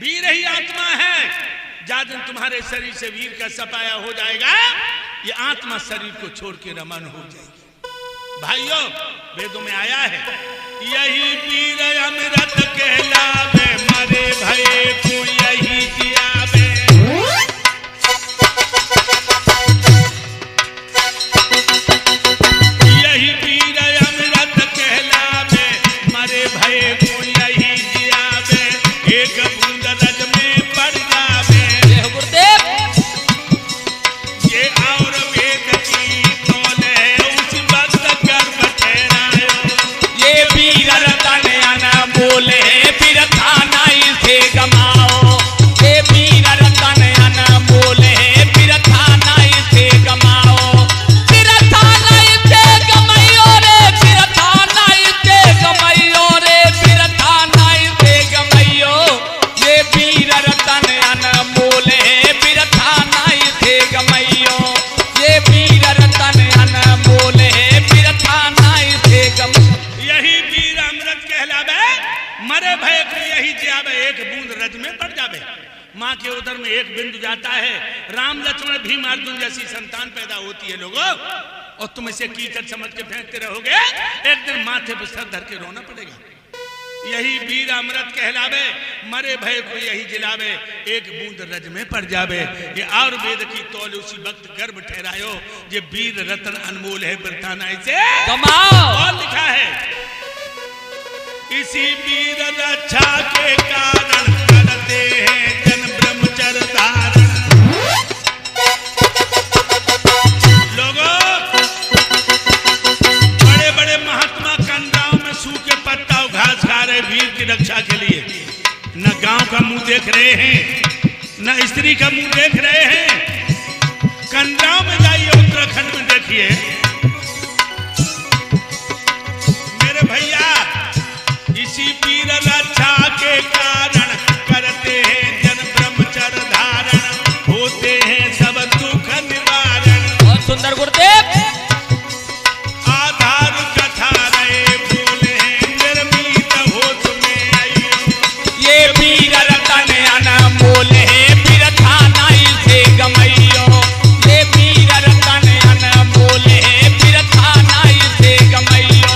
वीर ही आत्मा है। जब दिन तुम्हारे शरीर से वीर का सफाया हो जाएगा, ये आत्मा शरीर को छोड़ के रमन हो जाएगी। भाइयों, वेदों में आया है, यही वीर अमृत कहलावे, मरे भये को यही जियावे। यही वीर अमृत कहलावे, मरे भये को यही जियावे। एक बूंद रज में पड़ जावे, जय गुरुदेव। ये और वेद की तौल है, उस वक्त गर्भ ठहरायो। ये वीर रतन अनमोल है, बिरथा नाई से गमाओ। ये वीर रतन अनमोल है, बिरथा नाई से गमाओ। बिरथा नाई से गमैयो रे, बिरथा नाई से गमैयो रे, बिरथा नाई से गमैयो। ये वीर रतन अनमोल है, बिरथा नाई से गमैयो। ये वीर रतन अनमोल है, बिरथा नाई से गमैयो। यही वीर अमृत कहलावे, मरे भय को यही जियावे। एक बूंद रज में पड़ जावे। माँ के उदर में एक बिंदु जाता है, राम लक्ष्मण भीम अर्जुन जैसी संतान पैदा होती है लोगों, और तुम इसे कीचड़ समझ के फेंकते रहोगे, एक दिन माथे पर सर धर के रोना पड़ेगा। यही वीर अमृत कहलावे, मरे भय को यही जिलावे। एक बूंद रज में पड़ जावे, ये और वेद की तौल उसी वक्त गर्भ ठहरायो। ये वीर रतन अनमोल है, बिरथा नाई से गमाओ। और लिखा है, इसी वीर रक्षा के कारण करते हैं जन ब्रह्मचर्य धारण। लोगों, बड़े बड़े महात्मा कंदराओं में सूखे पत्ता और घास खा रहे वीर की रक्षा के लिए। न गांव का मुंह देख रहे हैं, न स्त्री का मुंह देख रहे हैं। कंदराओं में जाइए, उत्तराखंड में देखिए मेरे भैया, इसी वीर रक्षा के कारण करते हैं जन ब्रह्मचर्य धारण, होते हैं सब दुख निवारण। बहुत सुंदर गुरुदेव। आधार कथा रहे बोले हैं, निर्मित हो तुम्हें आइयो। ये वीर रतन अनमोल है, बिरथा नाई से गमैयो। ये वीर रतन अनमोल है, बिरथा नाई से गमैयो।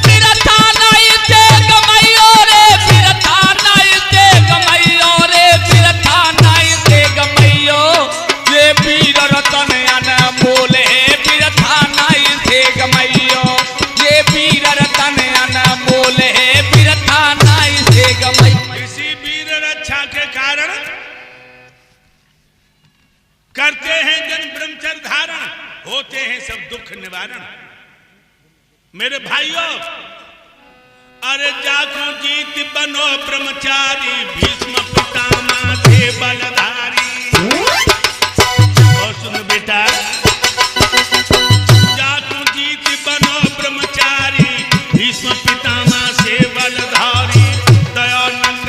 बिरथा नाई से गमैयो रे, बिरथा नाई से गमैयो रे, बिरथा नाई से गमैयो। ये वीर रतन अनमोल है, बिरथा नाई से गमैयो। ये वीर रतन अनमोल है, बिरथा नाई से गमैयो। इसी वीर रक्षा के कारण करते हैं जन ब्रह्मचर्य धारण, होते हैं सब दुख निवारण। मेरे भाइयों, अरे जाको जीत बनो ब्रह्मचारी, भीष्म पितामह थे बलधारी। और सुन बेटा, जाको जीत बनो ब्रह्मचारी, भीष्म पितामह से बलधारी। दयानंद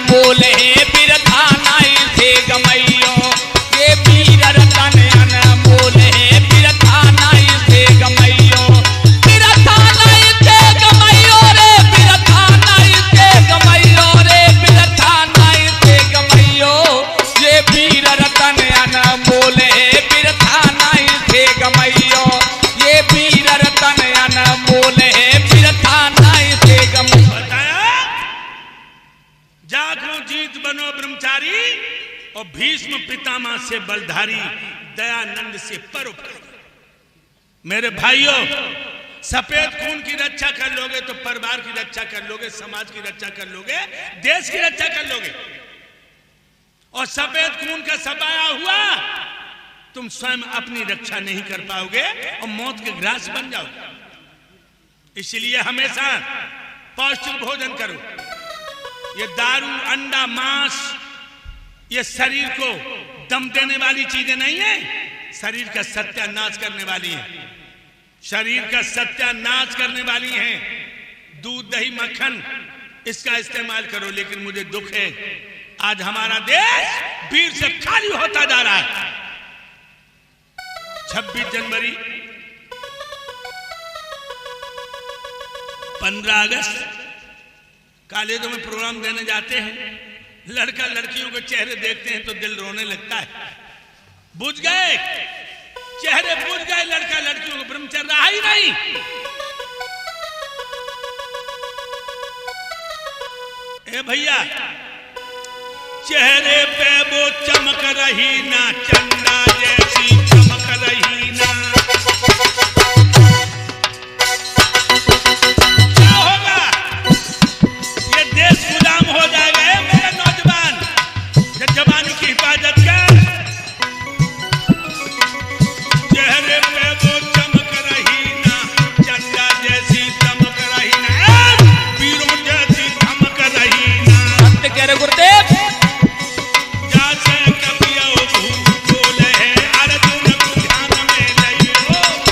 बोले बिरथा नाई से गमैयो ये वीर रतन अनमोल है बिरथा नाई से गमैयो बिरथा नाई से गमैयो रे बिरथा नाई से गमैयो रे बिरथा नाई से गमैयो ये वीर रतन अनमोल है बिरथा नाई से गमैयो ये वीर रतन अनमोल है बिरथा नाई से गमैयो। जागो जीत बनो ब्रह्मचारी और भीष्म पितामह से बलधारी दयानंद से परोपकारी। मेरे भाइयों, सफेद खून की रक्षा कर लोगे तो परिवार की रक्षा कर लोगे, समाज की रक्षा कर लोगे, देश की रक्षा कर लोगे। और सफेद खून का सफाया हुआ तुम स्वयं अपनी रक्षा नहीं कर पाओगे और मौत के ग्रास बन जाओगे। इसलिए हमेशा पौष्टिक भोजन करो। ये दारू, अंडा, मांस ये शरीर को दम देने वाली चीजें नहीं है, शरीर का सत्यानाश करने वाली है, शरीर का सत्यानाश करने वाली है। दूध, दही, मक्खन इसका इस्तेमाल करो। लेकिन मुझे दुख है आज हमारा देश वीर से खाली होता जा रहा है। 26 जनवरी, 15 अगस्त कॉलेजों में प्रोग्राम देने जाते हैं, लड़का लड़कियों के चेहरे देखते हैं तो दिल रोने लगता है। बुझ गए चेहरे, बुझ गए लड़का लड़कियों को, ब्रह्मचर्य रहा ही नहीं। ए भैया, चेहरे पे वो चमक रही ना, चंदा जैसी चमक रही ना। क्या होगा? ये देश गुलाम हो जाएगा। मेरे नौजवान, जवानी की हिफाजत कर। चेहरे पे वो चमक रही ना, चंदा जैसी चमक रही ना, वीरों जैसी धमक रही ना। सत्य कह रहे गुरुदेव।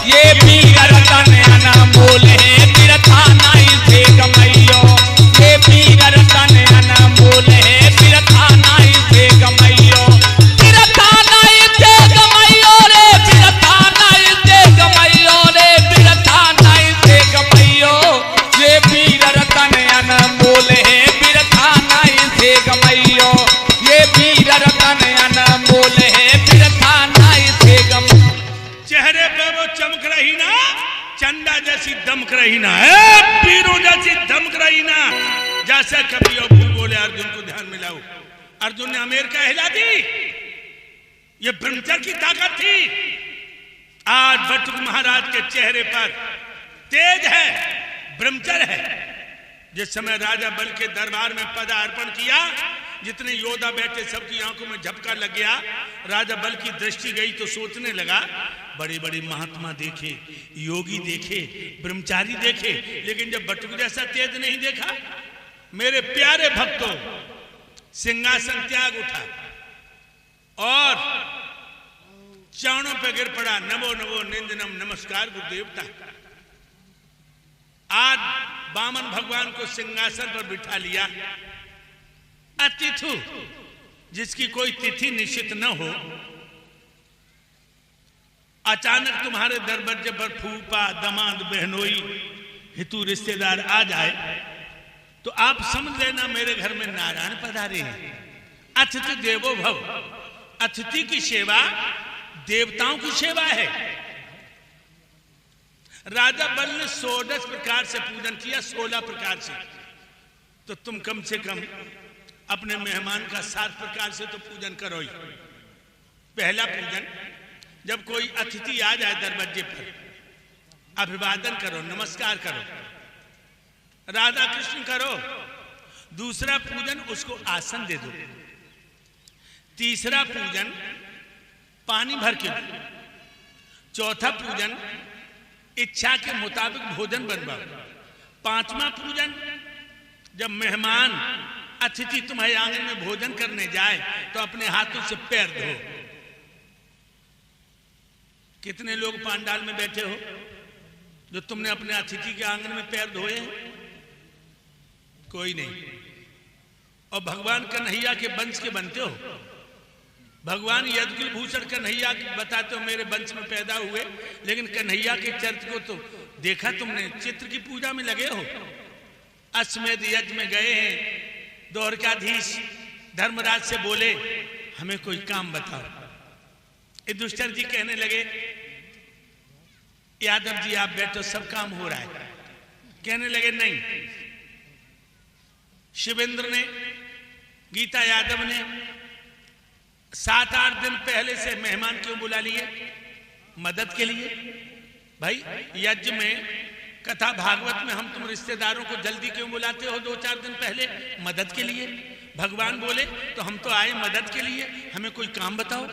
ये वीर रतन अनमोल है बिरथा नाई से गमैयो ये वीर रतन अनमोल है बिरथा नाई से गमैयो बिरथा नाई से गमैयो रे बिरथा नाई से गमैयो रे बिरथा नाई से गमैयो ये वीर रतन अनमोल है बिरथा नाई से गमैयो ये वीर रतन अनमोल है बिरथा नाई से गमैयो। चेहरे पे वो चमक रही ना, चंदा जैसी दमक रही ना, पीरों जैसी दमक रही ना। जैसे कभी भूल बोले अर्जुन को ध्यान मिलाओ, अर्जुन ने अमेरिका हिला दी। ये ब्रह्मचर्य की ताकत थी। आज बटुक महाराज के चेहरे पर तेज है, ब्रह्मचर्य है। जिस समय राजा बल के दरबार में पदार्पण किया, जितने योद्धा बैठे सबकी आंखों में झपका लग गया। राजा बल की दृष्टि गई तो सोचने लगा, बड़े बड़े महात्मा देखे, योगी देखे, ब्रह्मचारी देखे, लेकिन जब बटुक जैसा तेज नहीं देखा। मेरे प्यारे भक्तों, सिंहासन त्याग उठा और चरणों पे गिर पड़ा। नमो नमो निंदनम, नमस्कार गुरुदेवता। आज वामन भगवान को सिंहासन पर बिठा लिया। अतिथु, जिसकी कोई तिथि निश्चित न हो, अचानक तुम्हारे दरवाजे पर फूफा, दामाद, बहनोई, हितू रिश्तेदार आ जाए तो आप समझ लेना मेरे घर में नारायण पधारे हैं। अतिथि देवो भव। अतिथि की सेवा देवताओं की सेवा है। राजा बल ने 16 प्रकार से पूजन किया, 16 प्रकार से। तो तुम कम से कम अपने मेहमान का 7 प्रकार से तो पूजन करो ही। पहला पूजन, जब कोई अतिथि आ जाए दरवाजे पर, अभिवादन करो, नमस्कार करो, राधा कृष्ण करो। दूसरा पूजन, उसको आसन दे दो। तीसरा पूजन, पानी भर के दो। चौथा पूजन, इच्छा के मुताबिक भोजन बनवाओ। पांचवा पूजन, जब मेहमान अतिथि तुम्हारे आंगन में भोजन करने जाए तो अपने हाथों से पैर धो। कितने लोग पांडाल में बैठे हो जो तुमने अपने अतिथि के आंगन में पैर धोए हैं? कोई नहीं। और भगवान कन्हैया के वंश के बनते हो। भगवान यदुकुल भूषण कन्हैया बताते हो मेरे वंश में पैदा हुए, लेकिन कन्हैया के चरित्र को तो देखा तुमने, चित्र की पूजा में लगे हो। अश्वमेध यज्ञ में गए हैं, द्वारकाधीश धर्मराज से बोले हमें कोई काम बताओ। युधिष्ठिर जी कहने लगे यादव जी आप बैठो, सब काम हो रहा है। कहने लगे नहीं। शिवेंद्र ने, गीता यादव ने 7-8 दिन पहले से मेहमान क्यों बुला लिए? मदद के लिए। भाई यज्ञ में, कथा भागवत में हम तुम रिश्तेदारों को जल्दी क्यों बुलाते हो 2-4 दिन पहले? मदद के लिए। भगवान बोले तो हम तो आए मदद के लिए, हमें कोई काम बताओ।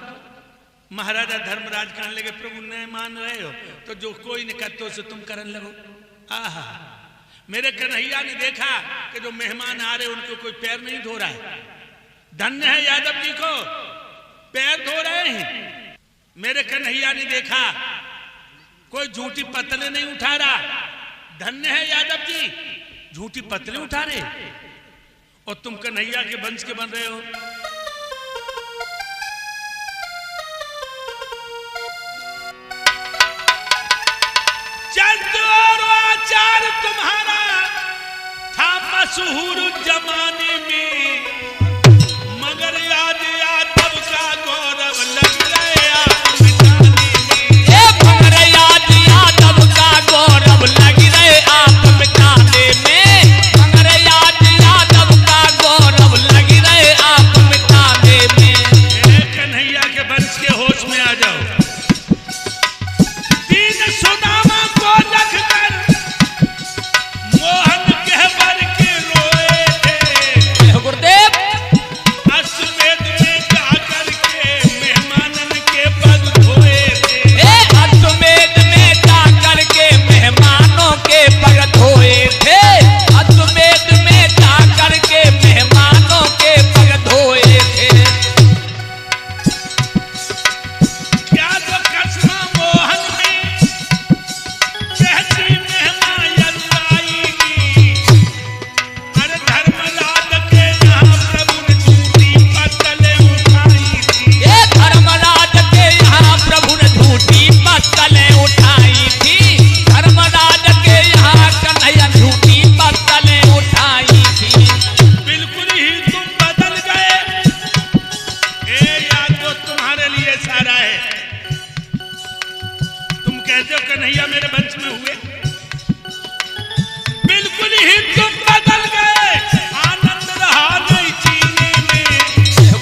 महाराजा धर्मराज कहने लगे प्रभु नहीं मान रहे हो तो जो कोई नहीं करते उसे तुम करने लगो। आहा, मेरे कन्हैया ने देखा कि जो मेहमान आ रहे उनको कोई पैर नहीं धो रहा है। धन्य है यादव जी को, पैर धो रहे हैं। मेरे कन्हैया ने देखा कोई झूठी पतले नहीं उठा रहा। धन्य है यादव जी, झूठी पतले उठा रहे और तुम कन्हैया के वंश के बन रहे हो। चरित्र और आचार तुम्हारा था मशहूर जमाने में, मगर याद यादव का गौरव लग रहे आप मिटाने में। मगर याद यादव का गौरव लग रहे आप मिटाने में। मगर याद यादव का गौरव लग रहे आप मिटाने में। कन्हैया के वंश के होश में आ जाओ। दीन सुदामा को रखकर मोहन कहवर के रोए थे। गुरुदेव अश्वमेध में जाकर के मेहमानन के पग धोए थे। अश्वमेध में जाकर के मेहमानों के पग धोए थे। अश्वमेध में जाकर के मेहमानों के पग धोए थे। क्या तो कसमा मोहन में कहती मेहमान आएगी। अरे धर्मराज के यहाँ प्रभु ने झूठी पत्तलें उठाई थी। धर्मराज के यहाँ प्रभु ने झूठी पत्तलें उठाई थी। धर्मराज के यहाँ कन्हैया झूठी पत्तलें उठाई थी। बिल्कुल ही तुम बदल गए। याद वो तुम्हारे लिए सारा है। तुम कहते हो कन्हैया मेरे वंश में हुए, बिल्कुल ही तुम बदल गए। आनंद रहा नहीं जीने में।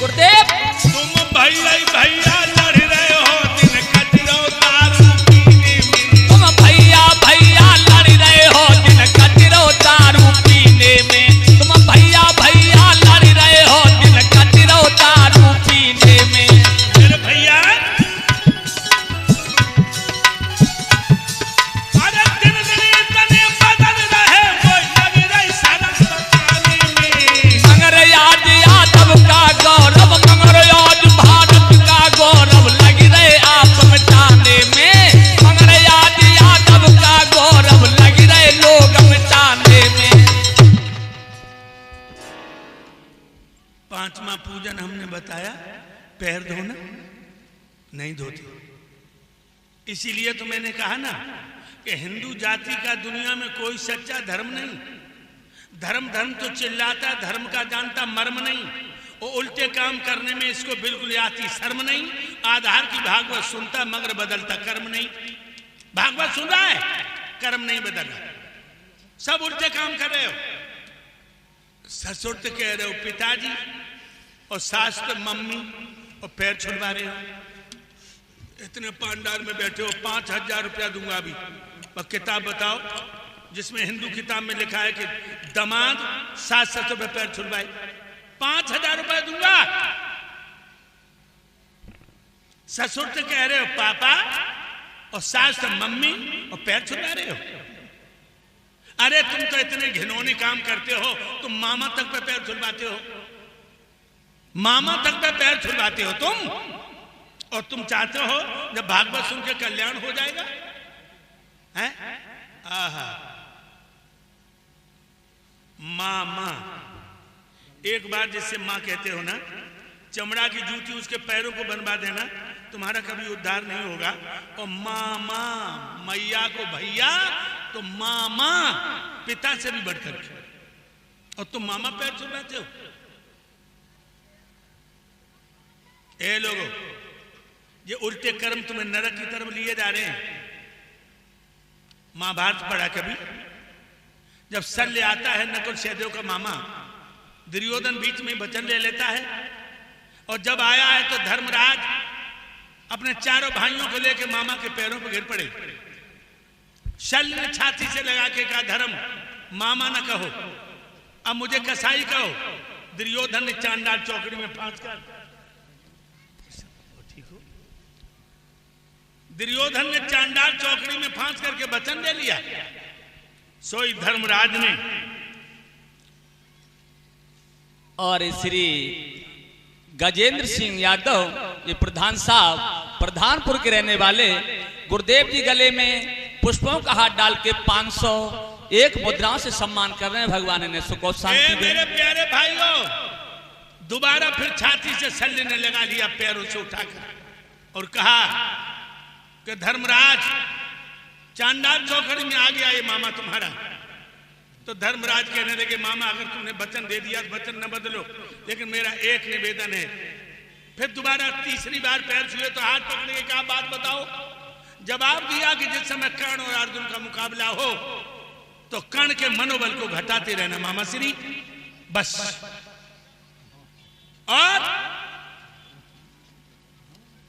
गुरुदेव तुम भैया भैया लड़ रहे हो दिन खजरो दारू पीने में। तुम भैया भैया लड़ रहे हो दिन कचरो दारू पीने में। तुम भैया भैया लड़ रहे हो दिन कचरो दारू पीने में। मेरे भैया अरे दिन दिन इतने बदल रहे वो लग रही सरस बताने में। मगर याद यादव का गौरव, मगर याद भारत का गौरव लग रहे आप मिटाने में। मगर याद यादव का गौरव लग रहे लोग मिटाने में। 5वां पूजन हमने बताया, पैर धोना नहीं धोते। इसीलिए तो मैंने कहा ना कि हिंदू जाति का दुनिया में कोई सच्चा धर्म नहीं। धर्म धर्म तो चिल्लाता, धर्म का जानता मर्म नहीं। वो उल्टे काम करने में इसको बिल्कुल आती शर्म नहीं। आधार की भागवत सुनता मगर बदलता कर्म नहीं। भागवत सुन रहा है, कर्म नहीं बदल रहा, सब उल्टे काम कर रहे हो। ससुर तो कह रहे हो पिताजी और सास तो मम्मी और पैर छुड़वा रहे हो। इतने पांडाल में बैठे हो, 5,000 रुपया दूंगा अभी। पर किताब बताओ जिसमें हिंदू किताब में लिखा है कि दामाद सास ससुर पे पैर छुड़वाए। 5,000 रुपया दूंगा। ससुर तो कह रहे हो पापा और सास तो मम्मी और पैर छुड़वा रहे हो। अरे तुम तो इतने घिनौने काम करते हो, तुम मामा तक पे पैर छुड़वाते हो। मामा तक पे पैर छुड़वाते हो तुम। और तुम चाहते हो जब भागवत सुन के कल्याण हो जाएगा हैं? आहा, मामा एक बार जिससे माँ कहते हो ना, चमड़ा की जूती उसके पैरों को बनवा देना, तुम्हारा कभी उद्धार नहीं होगा। और मामा, मैया को भैया, तो मामा पिता से भी बढ़कर के, और तुम मामा पैर छुड़ाते हो। ए लोगों, ये उल्टे कर्म तुम्हें नरक की तरफ लिए जा रहे हैं। महाभारत पढ़ा कभी? जब शल्य आता है, नकुल सहदेव का मामा, दुर्योधन बीच में वचन ले लेता है, और जब आया है तो धर्मराज अपने चारों भाइयों को लेकर मामा के पैरों पर गिर पड़े। शल्य ने छाती से लगा के कहा, धर्म मामा ना कहो, अब मुझे कसाई कहो। दुर्योधन ने चांडाल चौकड़ी में फांस कर, ठीक हो, दुर्योधन ने चांडाल चौकड़ी में फांस करके वचन ले लिया। सोई धर्मराज ने और श्री गजेंद्र सिंह यादव, ये प्रधान साहब, प्रधानपुर के रहने वाले, गुरुदेव जी गले में पुष्पों का हाथ डाल के 501 मुद्राओं से सम्मान कर रहे हैं। भगवान ने सुख और शांति दे। मेरे प्यारे भाइयों, दोबारा फिर छाती से शल्य ने लगा लिया पैरों से उठाकर और कहा कि धर्मराज, चांडाल चौकड़ी में आ गया ये मामा तुम्हारा। तो धर्मराज कहने लगे, मामा अगर तुमने वचन दे दिया तो वचन न बदलो, लेकिन मेरा एक निवेदन है। फिर दोबारा तीसरी बार पैर छुए तो हाथ पकड़ के कहा, बात बताओ। जवाब दिया कि जिस समय कर्ण और अर्जुन का मुकाबला हो तो कर्ण के मनोबल को घटाते रहना मामा श्री, बस। और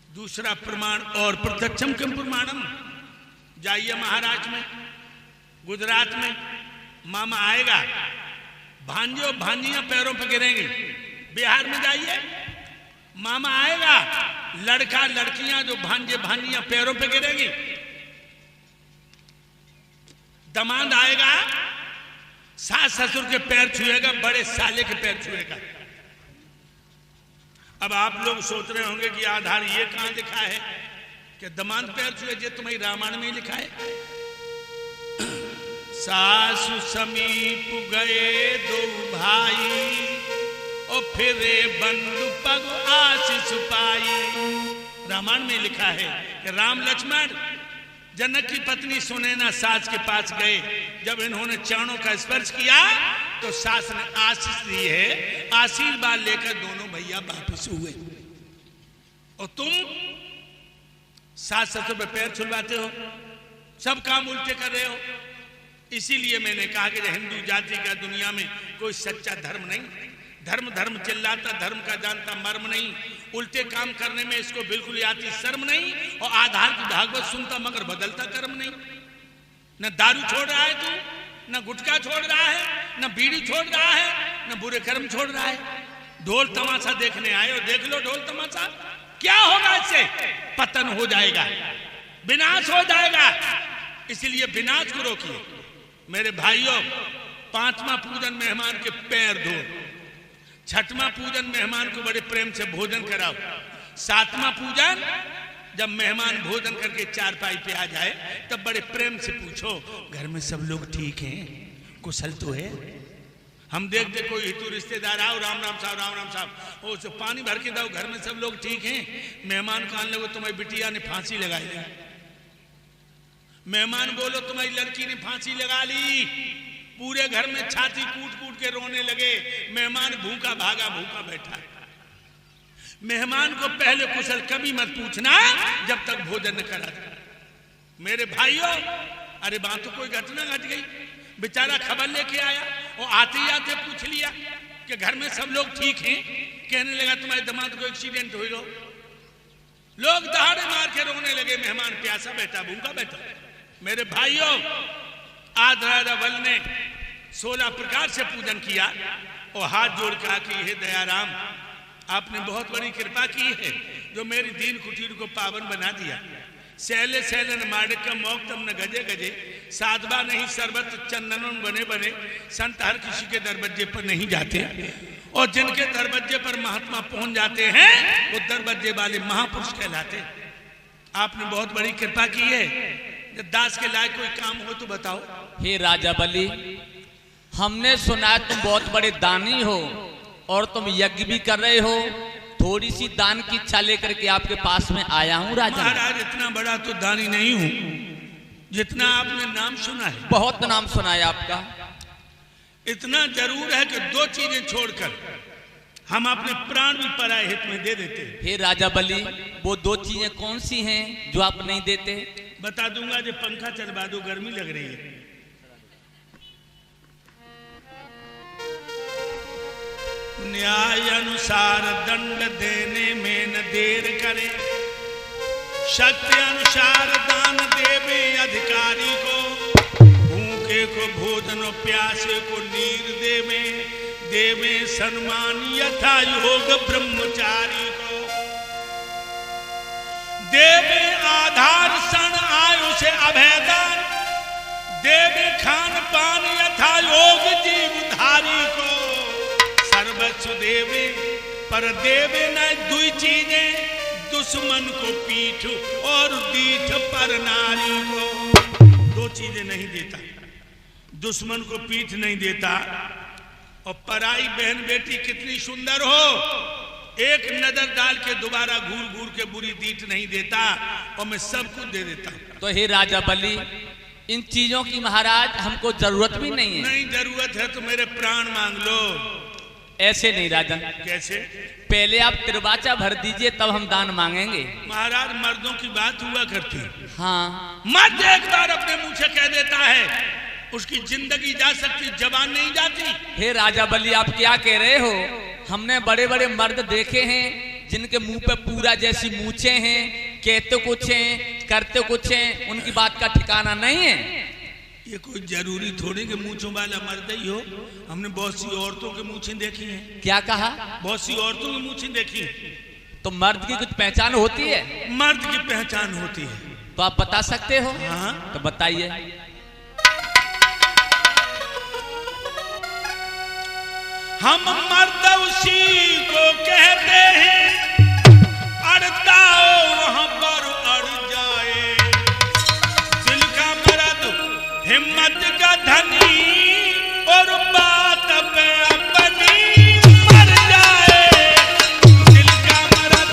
दूसरा प्रमाण, और प्रत्यक्षम किम प्रमाणम, जाइए महाराष्ट्र में, गुजरात में मामा आएगा, भांजे और भांजियां पैरों पर गिरेंगे। बिहार में जाइए, मामा आएगा, लड़का लड़कियां जो भांजे भांजियां पैरों पर गिरेंगी। दमाद आएगा, सास ससुर के पैर छुएगा, बड़े साले के पैर छुएगा। अब आप लोग सोच रहे होंगे कि आधार ये कहां लिखा है कि दमाद पैर छुए? ये तुम्हारी रामायण में ही लिखा है। सासु समीप गए दो भाई, और फिरे बंधु पग आशीष पाई। रामायण में लिखा है कि राम लक्ष्मण जनक की पत्नी सुनैना सास के पास गए। जब इन्होंने चरणों का स्पर्श किया तो सास ने आशीष दी है, आशीर्वाद लेकर दोनों भैया वापस हुए। और तुम सास ससुर पे पैर छुलवाते हो, सब काम उल्टे कर रहे हो। इसीलिए मैंने कहा कि हिंदू जाति का दुनिया में कोई सच्चा धर्म नहीं। धर्म धर्म चिल्लाता, धर्म का जानता मर्म नहीं। उल्टे काम करने में इसको बिल्कुल आती शर्म नहीं, और आधार की भागवत सुनता मगर बदलता कर्म नहीं। न दारू छोड़ रहा है तू, न गुटखा छोड़ रहा है, न बीड़ी छोड़ रहा है, न बुरे कर्म छोड़ रहा है। ढोल तमाशा देखने आए हो, देख लो ढोल तमाशा, क्या होगा इससे? पतन हो जाएगा, विनाश हो जाएगा। इसलिए विनाश को रोकिए मेरे भाइयों। पांचवा पूजन मेहमान के पैर धो, छठवां पूजन मेहमान को बड़े प्रेम से भोजन कराओ, सातवां पूजन जब मेहमान भोजन करके चारपाई पे आ जाए तब बड़े प्रेम से पूछो, घर में सब लोग ठीक हैं, कुशल तो है? हम देखते कोई हितू रिश्तेदार आओ, राम राम साहब, राम राम साहब, ओ पानी भर के दो, घर में सब लोग ठीक हैं। मेहमान को आने लगो, तुम्हारी बिटिया ने फांसी लगाई है। मेहमान बोलो, तुम्हारी लड़की ने फांसी लगा ली। पूरे घर में छाती कूट कूट के रोने लगे। मेहमान भूखा भागा, भूखा बैठा। मेहमान को पहले कुशल कभी मत पूछना जब तक भोजन न करा। मेरे भाइयों, अरे बात तो कोई घटना घट गई, बेचारा खबर लेके आया और आते ही आते पूछ लिया कि घर में सब लोग ठीक हैं। कहने लगा तुम्हारे दामाद को एक्सीडेंट हुई हो। लोग दहाड़े मार के रोने लगे। मेहमान प्यासा बैठा, भूखा बैठा। मेरे भाइयों, आज राजा बल ने 16 प्रकार से पूजन किया और हाथ जोड़ कहा कि हे दयाराम, आपने बहुत बड़ी कृपा की है जो मेरी दीन कुटीर को पावन बना दिया। सैले सैले न माड़कम मोक्तम न गजे गजे, साधवा नहीं सर्वत चंदन बने बने। संत हर किसी के दरवाजे पर नहीं जाते, और जिनके दरवाजे पर महात्मा पहुंच जाते हैं वो दरवाजे वाले महापुरुष कहलाते। आपने बहुत बड़ी कृपा की है। जब दास के लायक कोई काम हो तो बताओ। हे राजा बलि, हमने सुना तुम बहुत बड़े दानी हो, और तुम यज्ञ भी कर रहे हो, थोड़ी सी दान की इच्छा लेकर के आपके पास में आया हूँ राजन। महाराज इतना बड़ा तो दानी नहीं हूँ जितना आपने नाम सुना है। बहुत नाम सुना है आपका। इतना जरूर है कि दो चीजें छोड़कर हम अपने प्राण भी पराये हित में दे देते हैं। हे राजा बलि, वो दो चीजें कौन सी हैं जो आप नहीं देते? बता दूंगा, जो पंखा चलवा दो, गर्मी लग रही है। न्याय अनुसार दंड देने में न देर करे, सत्य अनुसार दान देवे अधिकारी को, भूखे को भोजन और प्यासे को नीर देवे, देवे सम्मान यथा योग ब्रह्मचारी को, देवे आधार सन आयु से अभेदान, देवे खान पान यथा योग जीवधारी को, सर्वस्व देवे पर देवे न दुई चीजें, दुश्मन को पीठ और दीठ पर नारी को। दो चीजें नहीं देता, दुश्मन को पीठ नहीं देता, और पराई बहन बेटी कितनी सुंदर हो, एक नजर डाल के दोबारा घूर घूर के बुरी दीठ नहीं देता, और मैं सब कुछ दे देता। तो हे राजा बलि, इन चीजों की महाराज हमको जरूरत भी नहीं है। नहीं जरूरत है तो मेरे प्राण मांग लो। ऐसे नहीं राजन। कैसे? पहले आप त्रिवाचा भर दीजिए, तब हम दान मांगेंगे। महाराज मर्दों की बात हुआ करती है। हाँ, मर्द एक बार अपने मुंह से कह देता है, उसकी जिंदगी जा सकती, जबान नहीं जाती। हे राजा बलि, आप क्या कह रहे हो? हमने बड़े बड़े मर्द देखे हैं जिनके मुंह पे पूरा जैसी मूछें हैं, कहते कुछ हैं करते कुछ हैं, उनकी बात का ठिकाना नहीं है। ये कोई जरूरी थोड़ी कि मूछों वाला मर्द ही हो। हमने बहुत सी औरतों की मूछें देखी हैं। क्या कहा? बहुत सी औरतों की मूछें देखी हैं। तो मर्द की कुछ पहचान होती है? मर्द की पहचान होती है। तो आप बता सकते हो? हाँ। तो बताइए। हम मर्द उसी को कहते हैं, अड़ता हो वहां पर अड़ जाए, दिल का मर्द हिम्मत का धनी, और बात पे अपनी मर जाए, दिल का मर्द।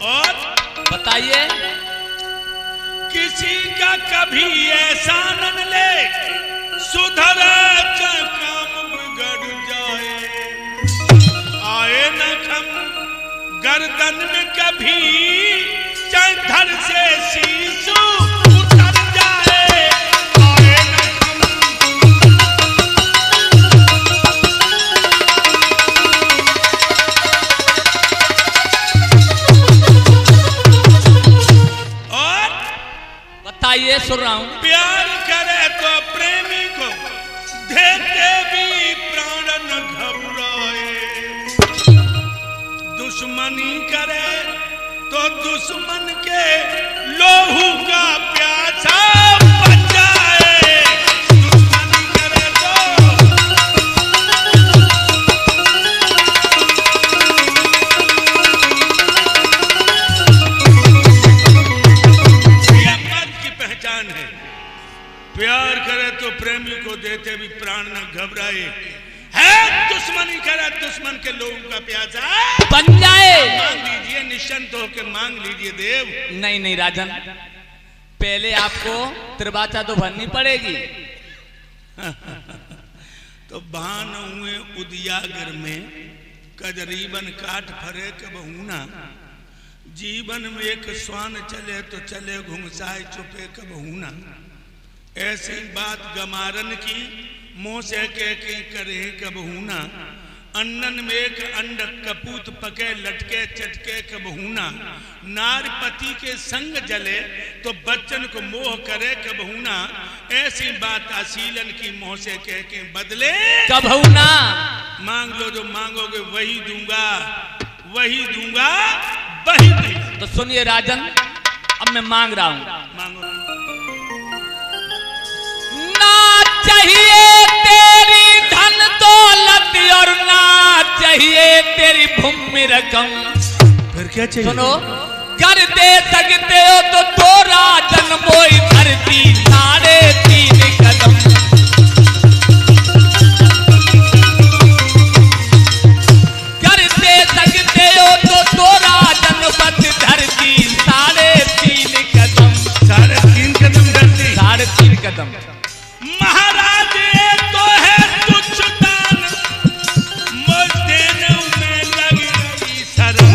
और बताइए। किसी का कभी ऐसा न ले, सुधर का काम बिगड़ जाए, आए न खम गर्दन में कभी, चाहे धड़ से शीशु उतर जाए, आए न खम। और बताइए, सुन रहा हूं। प्यार करे तो प्रेमी को देते भी प्राण न घबराए, दुश्मनी करे तो दुश्मन के लोहू का प्यासा बच जाए, दुश्मनी करे तो। ये मर्द की पहचान है। प्यार करे तो प्रेमी को देते भी प्राण न घबराए, है दुश्मनी करे दुश्मन के लोगों का प्यासा बन जाए। मांग लीजिए, निश्चिंत होकर मांग लीजिए देव। नहीं नहीं राजन, पहले आपको त्रिवाचा तो भरनी पड़ेगी। तो भान हुए उदियागर में, कजरीबन काट फरे कबहूना, जीवन में एक स्वान चले तो चले घुमसाए चुपे कबहूना, ऐसी बात गमारन की मुंह से कह के करे कबहूना, अन्नन में एक अंड कपूत पके लटके चटके कबहूना, नार पति के संग जले तो बच्चन को मोह करे कबहूना, ऐसी बात असीलन की मुंह से कह के बदले कबहूना। मांग लो जो मांगोगे वही दूंगा, वही दूंगा, वही दूंगा। तो सुनिए राजन, अब मैं मांग रहा हूं। मांगो। ना चाहिए तेरी धन दौलत और ना चाहिए तेरी भूमि रकम। फिर क्या चाहिए? सुनो, कर दे सकते हो तो तोरा जन्मोई धरती 3.5 कदम। कर दे सकते हो तो तोरा जनपद धरती 3.5 कदम। 3.5 कदम धरती, 3.5 कदम। महाराज ये तो है तुच्छ दान, मुझ देने में लगी शर्म।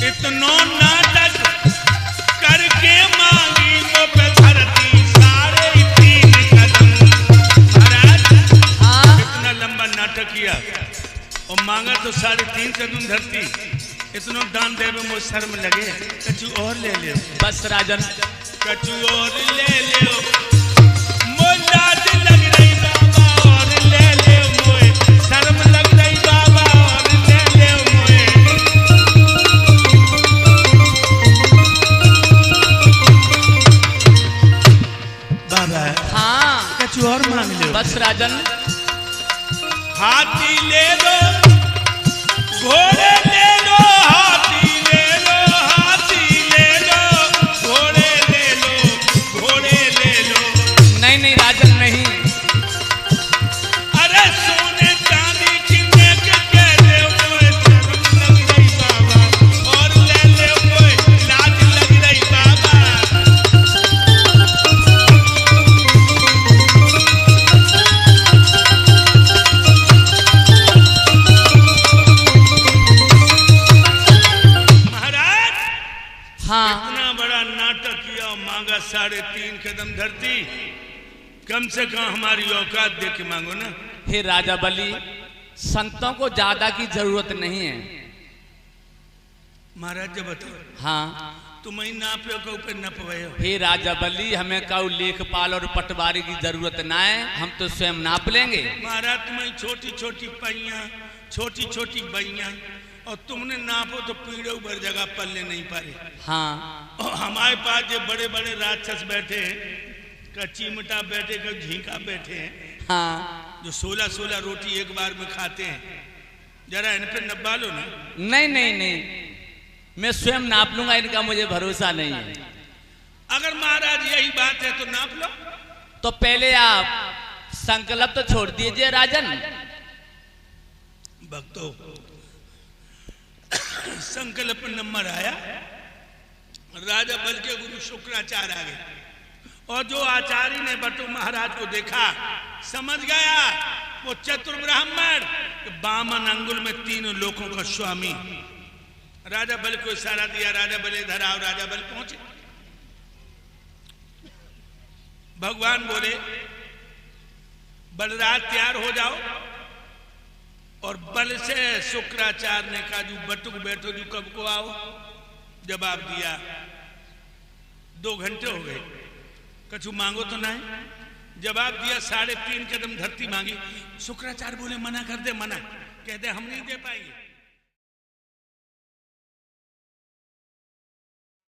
इतनो नाटक करके मांगी वो पे धरती 3.5 कदम। महाराज हाँ इतना लंबा नाटक किया और मांगा तो 3.5 कदम धरती। इतना दान देवे मुझे शर्म लगे, कछु और ले ले, बस राजन, कछु और ले ले, मुझे लाज लग रही बाबा, और ले ले मोए, शर्म लग रही बाबा, और ले ले मोए। बाबा हाँ कछु और मांग लो, बस राजन। हाथी ले लो, घोड़े ले लो, हाथी ले लो, हाथी ले लो, घोड़े ले लो, घोड़े ले लो। नहीं नहीं राजन नहीं। अरे सोने चांदी किन्ने के कह दे मोए, शर्म लग रही बाबा, और ले ले मोए, लाज लग रही बाबा। महाराज हाँ इतना बड़ा नाटक किया और मांगा 3.5 कदम धरती। कम से कम हमारी औकात देख के मांगो ना। हे राजा बलि, संतों को ज्यादा की जरूरत नहीं है। महाराज जब बताओ हाँ तुम ही नाप लो को ऊपर नप गए हो। हे राजा बलि, हमें काऊ लेखपाल और पटवारी की जरूरत ना है, हम तो स्वयं नाप लेंगे। महाराज तुम्हें छोटी छोटी पैया, छोटी छोटी बैया, और तुमने नापो तो पीड़े ऊपर जगह पल्ले नहीं पारे। हाँ और हमारे पास जो बड़े बड़े राक्षस बैठे हैं, का चिमटा बैठे, का झींका बैठे हैं, हाँ जो 16 रोटी एक बार में खाते हैं, जरा इन पे नब्बा लो ना। नहीं नहीं नहीं, मैं स्वयं नाप लूंगा, इनका मुझे भरोसा नहीं है। अगर महाराज यही बात है तो नाप लो। तो पहले आप संकल्प तो छोड़ दीजिए राजन। भक्तों संकल्प नंबर आया, राजा बल के गुरु शुक्राचार्य आ गए, और जो आचार्य ने बटु महाराज को देखा समझ गया वो चतुर ब्राह्मण बामन अंगुल में 3 लोकों का स्वामी। राजा बल को इशारा दिया, राजा बल इधर आओ। राजा बल पहुंचे, भगवान बोले बलराज तैयार हो जाओ। और बल से शुक्राचार्य ने कहा जो बटुक बैठो, जो कब को आओ। जवाब दिया 2 घंटे हो गए, कछु मांगो तो नहीं। जवाब दिया 3.5 कदम धरती मांगी। शुक्राचार्य बोले मना कर दे, मना कह दे हम नहीं दे पाएंगे।